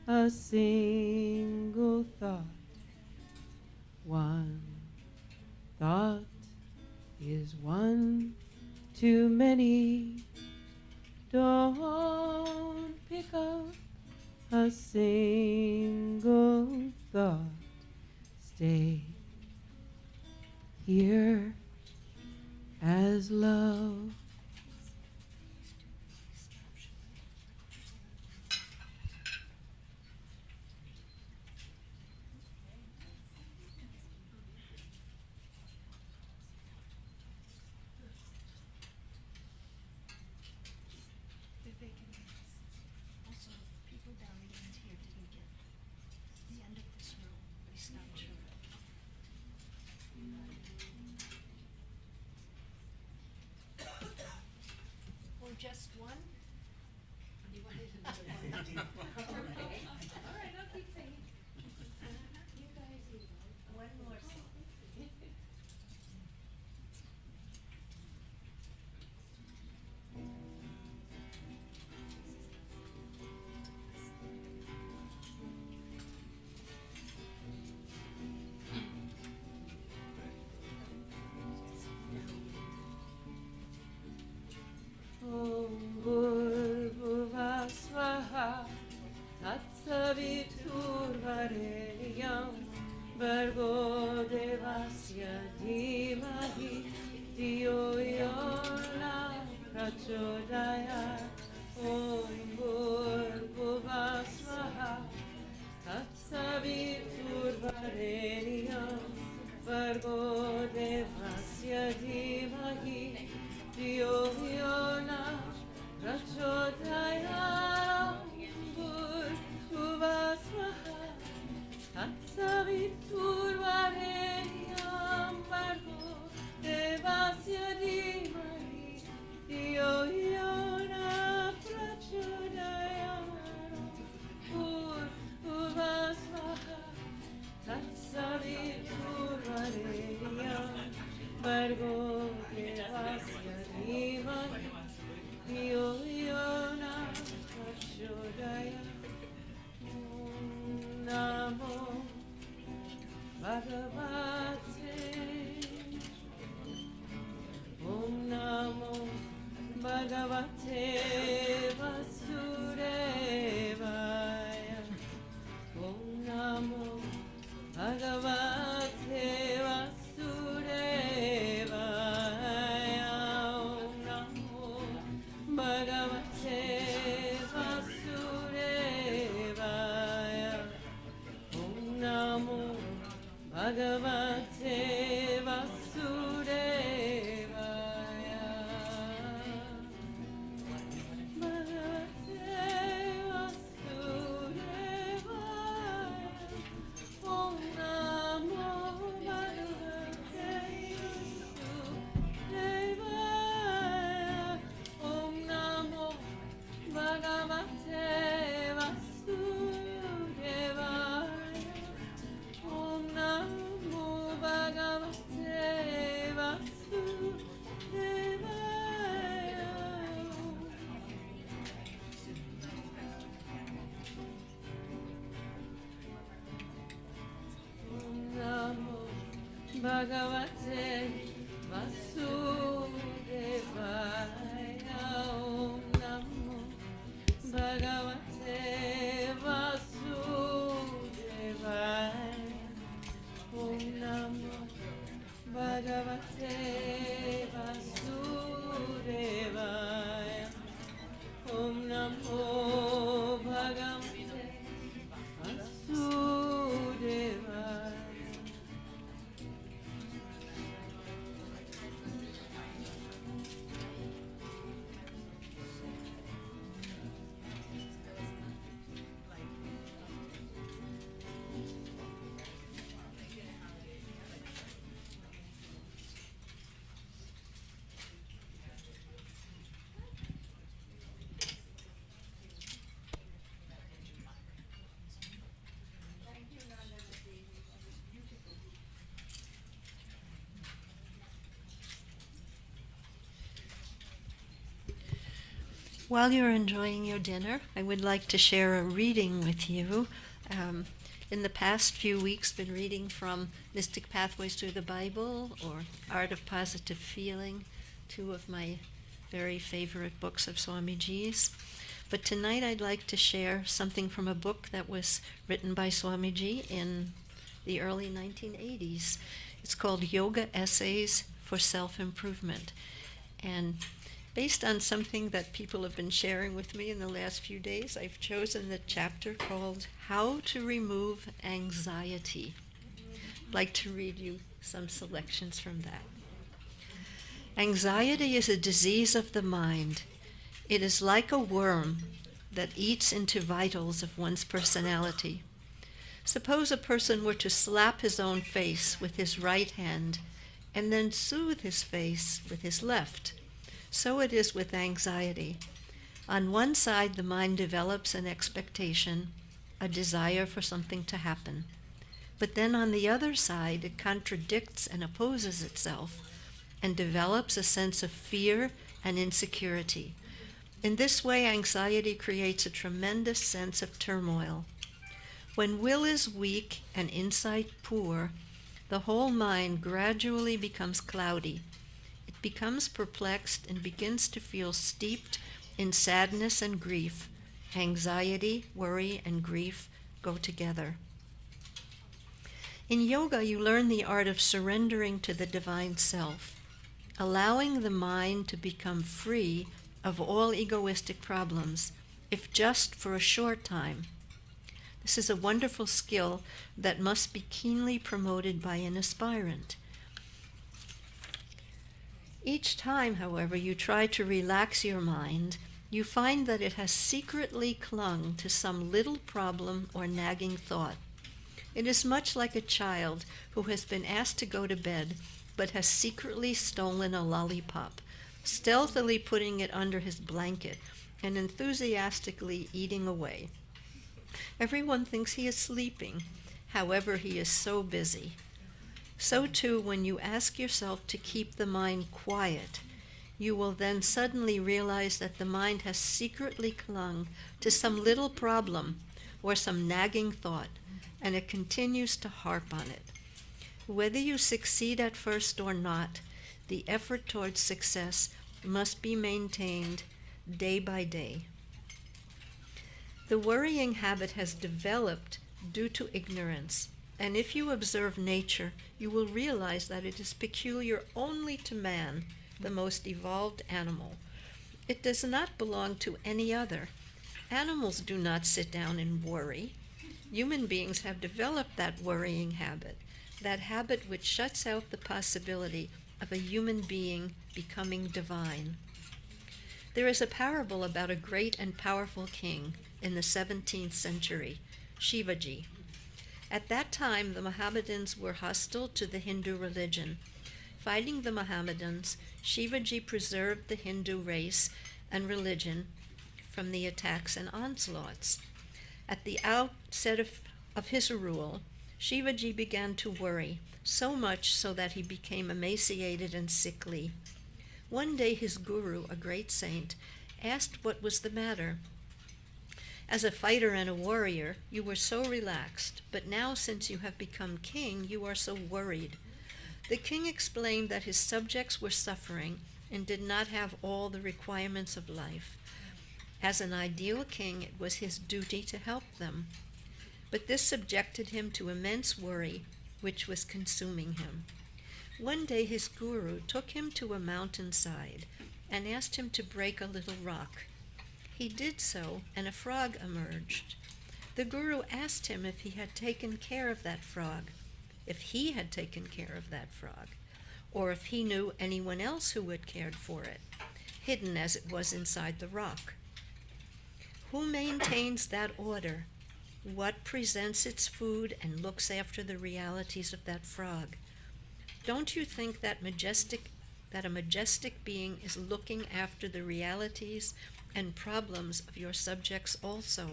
a single thought. One thought is one too many. Don't pick up a single thought. Stay here as love. Also, people down the end here didn't get the end of this room. They stopped short. Or just one? You wanted another one? All right, I'll keep singing. You guys, one more song. Om Bhurvubhuva Swaha Tatsaviturvarenyam Bhargo Devasya Dhimahi Dhiyo Yona Prachodayat. Om Bhurvubhuva Swaha Tatsaviturvarenyam Bhargo Devasya Dhimahi Dhiyo Yona Prachodayat. Bhurvubhuva Swaha Tatsaviturvarenyam Bhargo Devasya Dhimahi Dhiyo Yona Prachodayat. Bhurvubhuva Swaha Tatsaviturvarenyam Bhargo Devasya Dhimahi Dhiyo Yona Prachodayat. Om Namo Bhagavate. Om Namo Bhagavate Vasudevaya. Om Namo Bhagavate Vasudevaya. Bhagavate Vasudevaya. Om Namo Bhagavate Vasudevaya. Om Namo Bhagavate Vasudevaya. Om Namo Bhagavate Vasudevaya. While you're enjoying your dinner, I would like to share a reading with you. In the past few weeks, been reading from Mystic Pathways Through the Bible or Art of Positive Feeling, two of my very favorite books of Swamiji's. But tonight I'd like to share something from a book that was written by Swamiji in the early 1980s. It's called Yoga Essays for Self-Improvement. And based on something that people have been sharing with me in the last few days, I've chosen the chapter called How to Remove Anxiety. I'd like to read you some selections from that. Anxiety is a disease of the mind. It is like a worm that eats into vitals of one's personality. Suppose a person were to slap his own face with his right hand and then soothe his face with his left. So it is with anxiety. On one side, the mind develops an expectation, a desire for something to happen. But then on the other side, it contradicts and opposes itself and develops a sense of fear and insecurity. In this way, anxiety creates a tremendous sense of turmoil. When will is weak and insight poor, the whole mind gradually becomes cloudy. It becomes perplexed and begins to feel steeped in sadness and grief. Anxiety, worry, and grief go together. In yoga, you learn the art of surrendering to the divine self, allowing the mind to become free of all egoistic problems, if just for a short time. This is a wonderful skill that must be keenly promoted by an aspirant. Each time, however, you try to relax your mind, you find that it has secretly clung to some little problem or nagging thought. It is much like a child who has been asked to go to bed but has secretly stolen a lollipop, stealthily putting it under his blanket and enthusiastically eating away. Everyone thinks he is sleeping, however, he is so busy. So too, when you ask yourself to keep the mind quiet, you will then suddenly realize that the mind has secretly clung to some little problem or some nagging thought, and it continues to harp on it. Whether you succeed at first or not, the effort towards success must be maintained day by day. The worrying habit has developed due to ignorance, and if you observe nature, you will realize that it is peculiar only to man, the most evolved animal. It does not belong to any other. Animals do not sit down and worry. Human beings have developed that worrying habit, that habit which shuts out the possibility of a human being becoming divine. There is a parable about a great and powerful king in the 17th century, Shivaji. At that time, the Mohammedans were hostile to the Hindu religion. Fighting the Mohammedans, Shivaji preserved the Hindu race and religion from the attacks and onslaughts. At the outset of his rule, Shivaji began to worry, so much so that he became emaciated and sickly. One day his guru, a great saint, asked what was the matter. As a fighter and a warrior, you were so relaxed, but now since you have become king, you are so worried. The king explained that his subjects were suffering and did not have all the requirements of life. As an ideal king, it was his duty to help them. But this subjected him to immense worry, which was consuming him. One day his guru took him to a mountainside and asked him to break a little rock. He did so, and a frog emerged. The guru asked him if he had taken care of that frog, or if he knew anyone else who had cared for it, hidden as it was inside the rock. Who maintains that order? What presents its food and looks after the realities of that frog? Don't you think that a majestic being is looking after the realities and problems of your subjects also?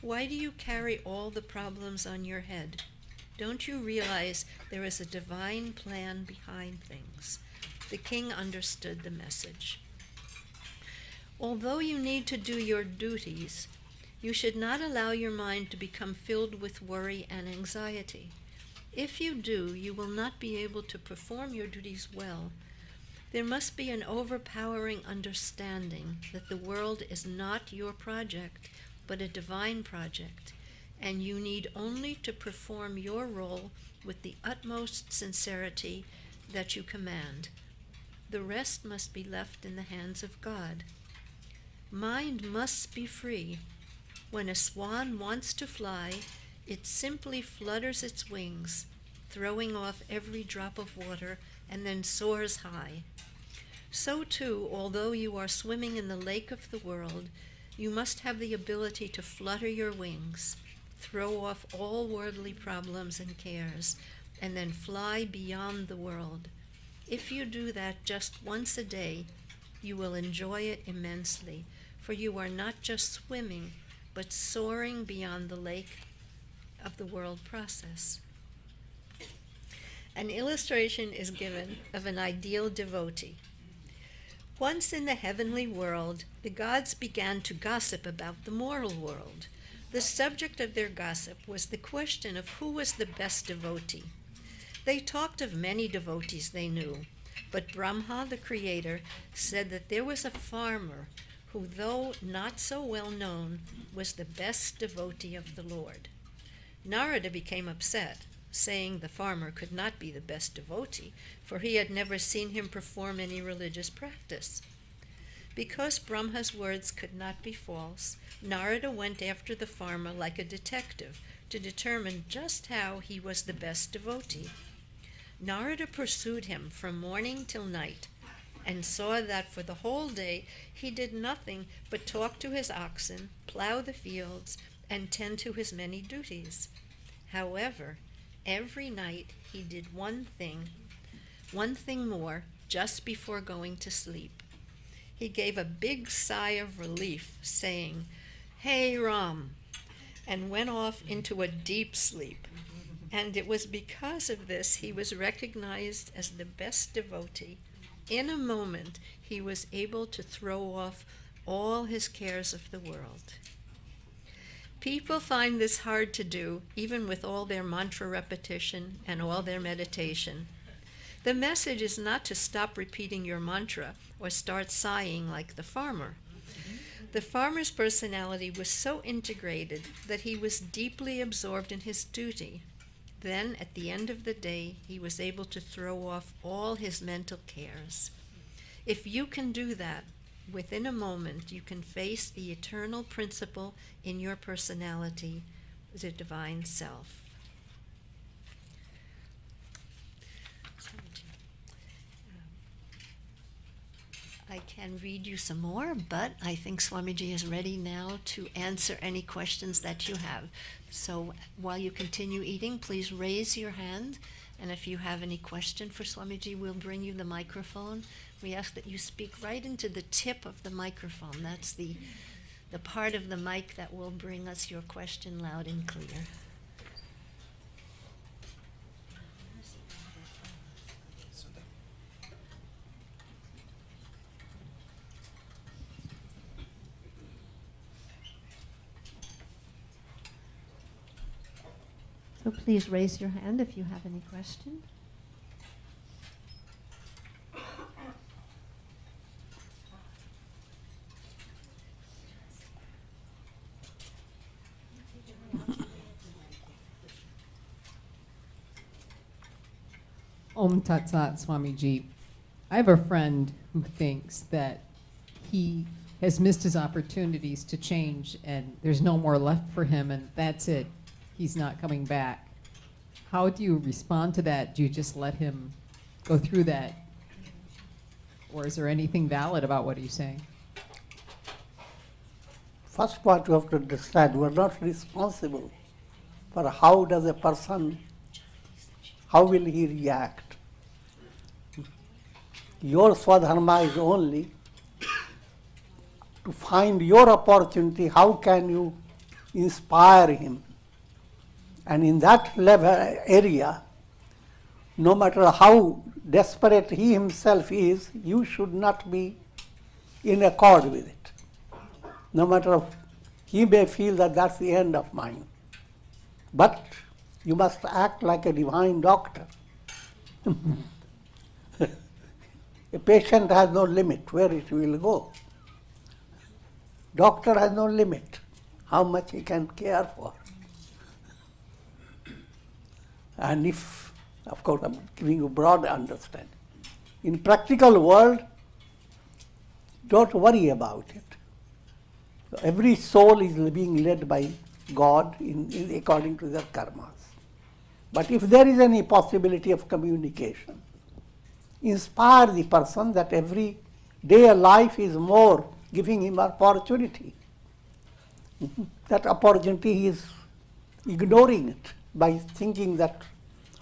Why do you carry all the problems on your head? Don't you realize there is a divine plan behind things? The king understood the message. Although you need to do your duties, you should not allow your mind to become filled with worry and anxiety. If you do, you will not be able to perform your duties well. There must be an overpowering understanding that the world is not your project, but a divine project, and you need only to perform your role with the utmost sincerity that you command. The rest must be left in the hands of God. Mind must be free. When a swan wants to fly, it simply flutters its wings, throwing off every drop of water, and then soars high. So too, although you are swimming in the lake of the world, you must have the ability to flutter your wings, throw off all worldly problems and cares, and then fly beyond the world. If you do that just once a day, you will enjoy it immensely, for you are not just swimming, but soaring beyond the lake of the world process. An illustration is given of an ideal devotee. Once in the heavenly world, the gods began to gossip about the moral world. The subject of their gossip was the question of who was the best devotee. They talked of many devotees they knew, but Brahma, the creator, said that there was a farmer who, though not so well known, was the best devotee of the Lord. Narada became upset, saying the farmer could not be the best devotee, for he had never seen him perform any religious practice. Because Brahma's words could not be false, Narada went after the farmer like a detective to determine just how he was the best devotee. Narada pursued him from morning till night, and saw that for the whole day he did nothing but talk to his oxen, plow the fields, and tend to his many duties. However, every night he did one thing more just before going to sleep. He gave a big sigh of relief, saying, "Hey Ram," and went off into a deep sleep. And it was because of this he was recognized as the best devotee. In a moment, he was able to throw off all his cares of the world. People find this hard to do, even with all their mantra repetition and all their meditation. The message is not to stop repeating your mantra or start sighing like the farmer. The farmer's personality was so integrated that he was deeply absorbed in his duty. Then, at the end of the day, he was able to throw off all his mental cares. If you can do that, within a moment, you can face the eternal principle in your personality, the divine self. I can read you some more, but I think Swamiji is ready now to answer any questions that you have. So while you continue eating, please raise your hand, and if you have any question for Swamiji, we'll bring you the microphone. We ask that you speak right into the tip of the microphone. That's the part of the mic that will bring us your question loud and clear. So please raise your hand if you have any question. Om Tat Sat, Swamiji. I have a friend who thinks that he has missed his opportunities to change and there's no more left for him and that's it. He's not coming back. How do you respond to that? Do you just let him go through that? Or is there anything valid about what he's saying? First point you have to understand, we are not responsible for how does a person, how will he react. Your Swadharma is only to find your opportunity, how can you inspire him. And in that level area, no matter how desperate he himself is, you should not be in accord with it. No matter, he may feel that that's the end of mine. But you must act like a divine doctor. A patient has no limit where it will go. Doctor has no limit how much he can care for. And if, of course, I'm giving you broad understanding. In practical world, don't worry about it. Every soul is being led by God according to their karmas. But if there is any possibility of communication, inspire the person that every day of life is more giving him opportunity. That opportunity he is ignoring it by thinking that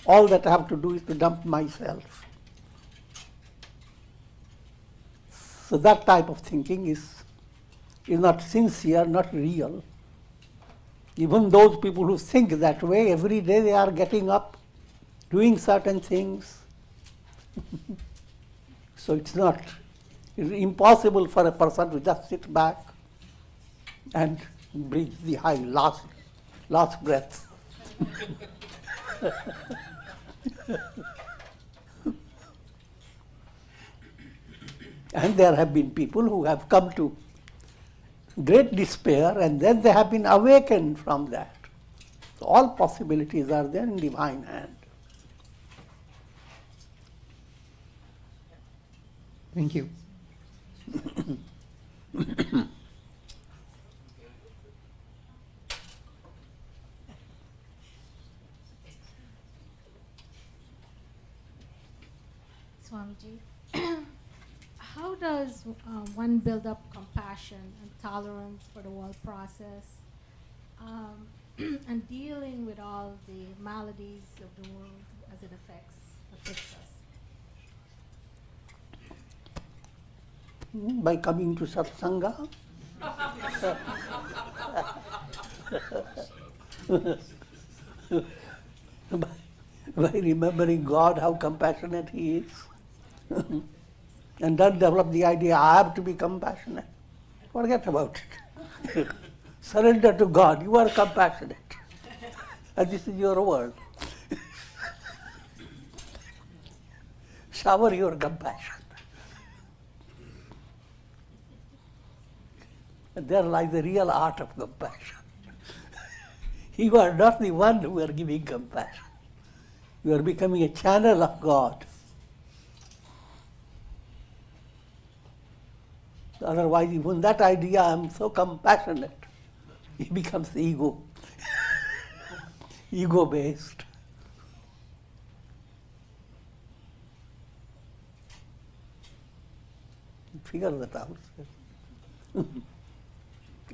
all that I have to do is to dump myself. So that type of thinking is not sincere, not real. Even those people who think that way, every day they are getting up, doing certain things. So it's impossible for a person to just sit back and breathe the last breath. And there have been people who have come to great despair and then they have been awakened from that. So all possibilities are there in divine hand. Thank you. Swamiji, how does one build up compassion and tolerance for the whole process and dealing with all the maladies of the world as it affects us? By coming to Satsanga. by remembering God, how compassionate He is. And then develop the idea, I have to be compassionate. Forget about it. Surrender to God, you are compassionate. And this is your world. Shower your compassion. And there lies the real art of compassion. You are not the one who are giving compassion. You are becoming a channel of God. Otherwise, even that idea, I am so compassionate, it becomes ego. Ego-based. Figure that out.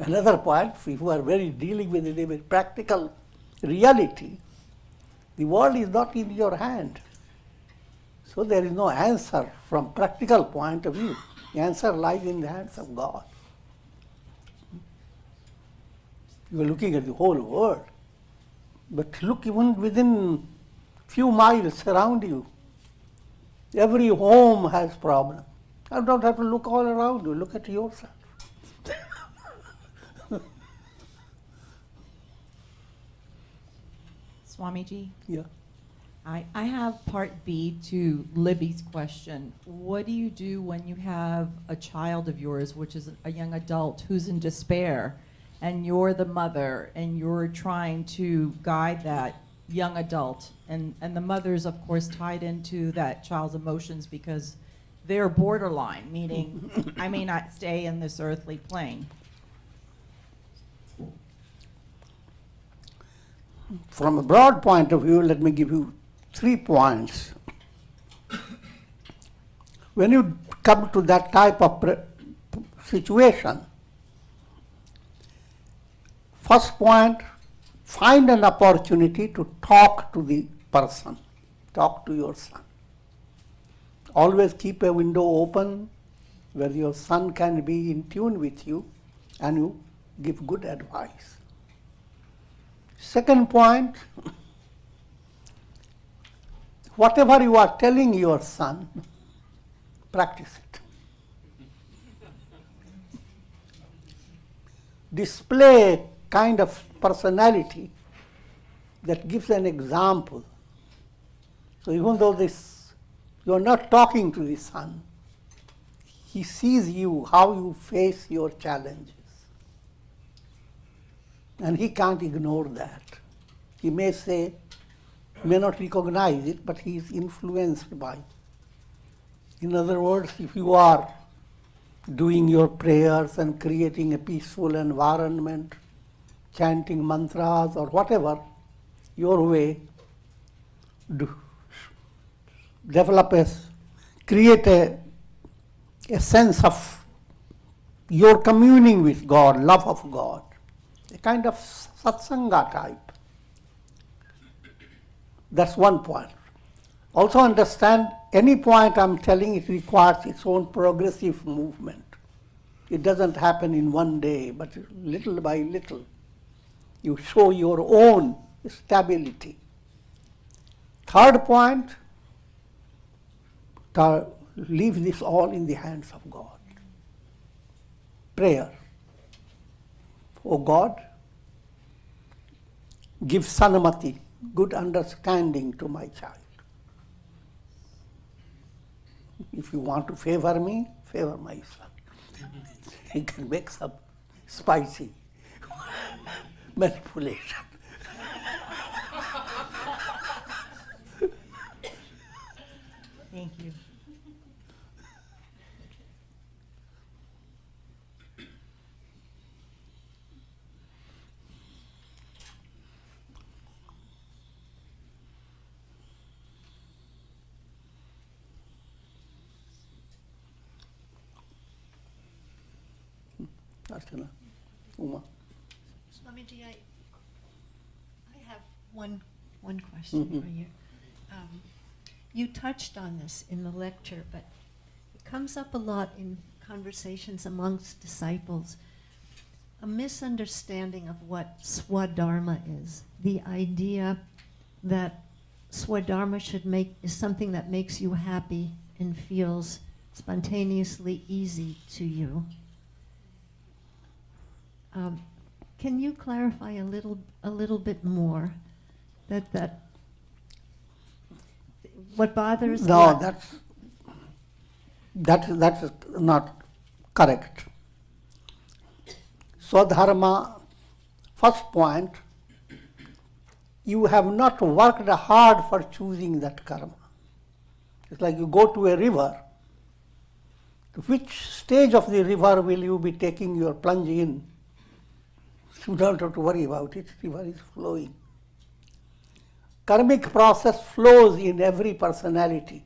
Another point, if you are very dealing with it with practical reality, the world is not in your hand. So there is no answer from practical point of view. The answer lies in the hands of God. You are looking at the whole world, but look even within few miles around you. Every home has problem. You don't have to look all around you, look at yourself. Swamiji, Yeah. I have part B to Libby's question. What do you do when you have a child of yours, which is a young adult, who's in despair, and you're the mother, and you're trying to guide that young adult, and the mother's, of course, tied into that child's emotions because they're borderline, meaning I may not stay in this earthly plane. From a broad point of view, let me give you 3 points. When you come to that type of situation, first point, find an opportunity to talk to the person, talk to your son. Always keep a window open where your son can be in tune with you and you give good advice. Second point, whatever you are telling your son, practice it. Display a kind of personality that gives an example. So even though you are not talking to the son, he sees you, how you face your challenges. And he can't ignore that. He may not recognize it, but he is influenced by it. In other words, if you are doing your prayers and creating a peaceful environment, chanting mantras or whatever, your way, create a sense of your communing with God, love of God, a kind of satsanga type. That's one point. Also understand, any point I'm telling, it requires its own progressive movement. It doesn't happen in one day, but little by little, you show your own stability. Third point, leave this all in the hands of God. Prayer. Oh God, give sanamati, good understanding to my child. If you want to favor me, favor my son. He can make some spicy manipulation. Thank you. Arjuna, Uma. Swamiji, I have one question for you. You touched on this in the lecture, but it comes up a lot in conversations amongst disciples. A misunderstanding of what Swadharma is. The idea that Swadharma is something that makes you happy and feels spontaneously easy to you. Can you clarify a little bit more that what bothers? No, that's not correct. Swadharma, first point, you have not worked hard for choosing that karma. It's like you go to a river. To which stage of the river will you be taking your plunge in? You don't have to worry about it, the river is flowing. Karmic process flows in every personality.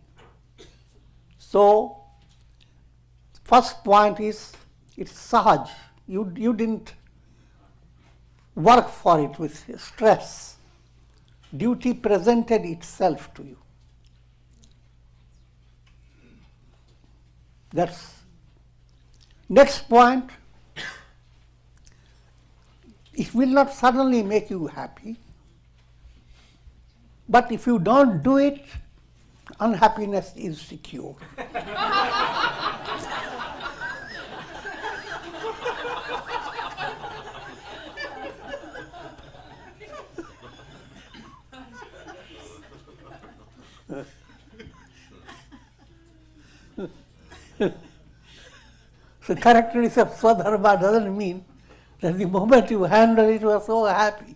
So, first point is, it's sahaj. You didn't work for it with stress. Duty presented itself to you. That's next point. It will not suddenly make you happy, but if you don't do it, unhappiness is secure. So characteristic of Swadharma doesn't mean that the moment you handle it, you are so happy.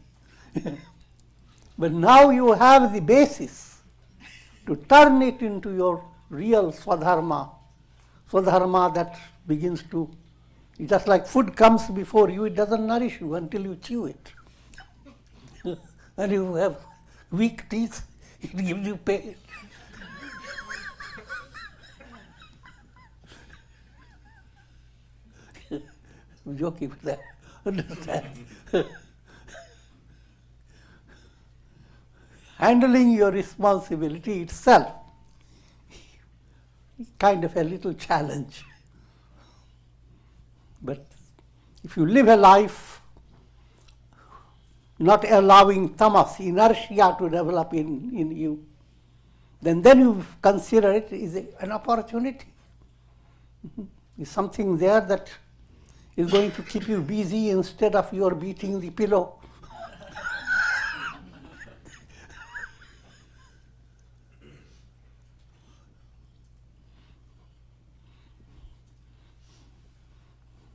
But now you have the basis to turn it into your real Swadharma. Swadharma that begins to, just like food comes before you, it doesn't nourish you until you chew it. And you have weak teeth, it gives you pain. I'm joking with that. Understand? Handling your responsibility itself is kind of a little challenge. But if you live a life not allowing tamas, inertia to develop in you, then you consider it is an opportunity. Is something there that is going to keep you busy instead of your beating the pillow.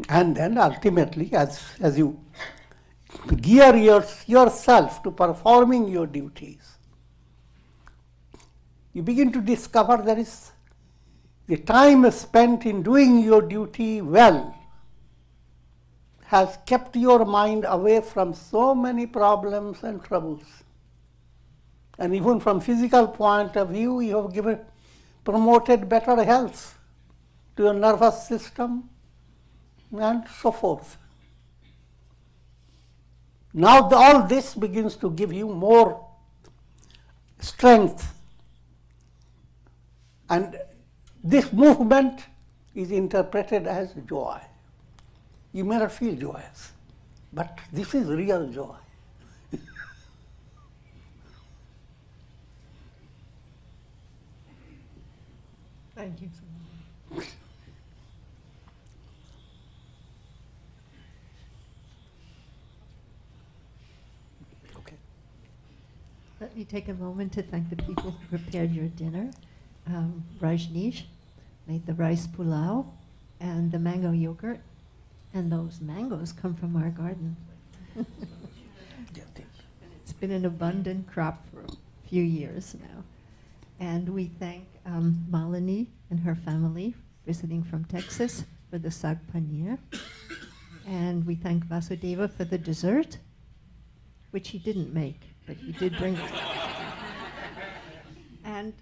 And then ultimately, as you gear yourself to performing your duties, you begin to discover there is the time spent in doing your duty well has kept your mind away from so many problems and troubles. And even from physical point of view, you have promoted better health to your nervous system and so forth. Now all this begins to give you more strength. And this movement is interpreted as joy. You may not feel joyous, but this is real joy. Thank you. Okay. Let me take a moment to thank the people who prepared your dinner. Rajnish made the rice pulao and the mango yogurt, and those mangoes come from our garden. It's been an abundant crop for a few years now. And we thank Malini and her family visiting from Texas for the sag paneer. And we thank Vasudeva for the dessert, which he didn't make, but he did bring it. And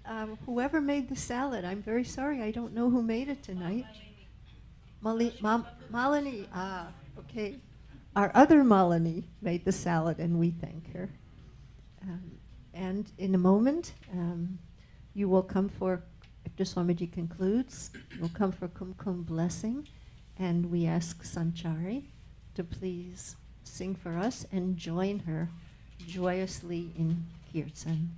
whoever made the salad, I'm very sorry, I don't know who made it tonight. Malini, okay. Our other Malini made the salad, and we thank her. And in a moment, you will come for, after Swamiji concludes, you'll come for Kumkum blessing, and we ask Sanchari to please sing for us and join her joyously in Kirtan.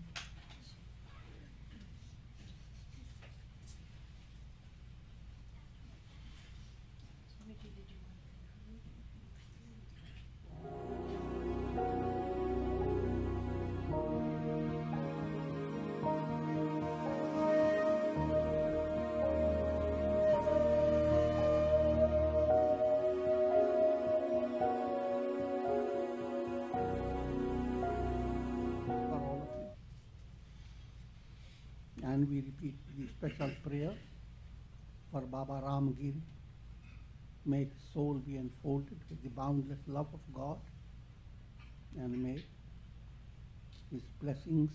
And we repeat the special prayer for Baba Ramgiri. May his soul be enfolded with the boundless love of God, and may his blessings,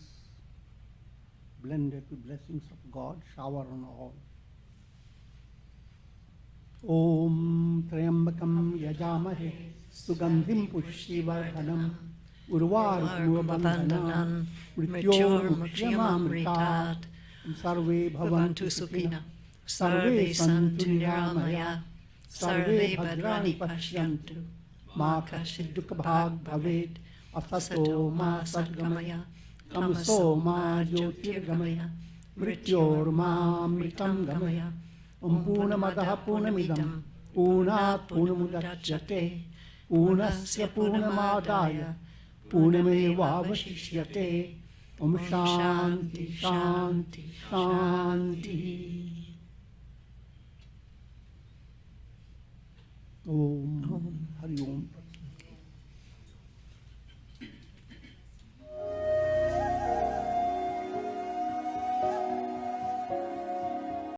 blended with blessings of God, shower on all. Om Triambakam Yajamahe Sugandhim Pushivardhanam Urvarukmubandhanam Mrityormukhyamamritat Sarve Bhavantu Sukhina Sarve Santu Niramaya Sarve Bhadrani Pashyantu Ma Kashid Dukhabhag Bhaved Asato Ma Sadgamaya Tamso Ma Jyotirgamaya Mrityorma Mritam Gamaya Purnamadaha Purnamidam Purnat Purnamudachyate Purnasya Purnamadaya Purnameva Vashishyate Om Shanti Shanti Shanti Om Hari Om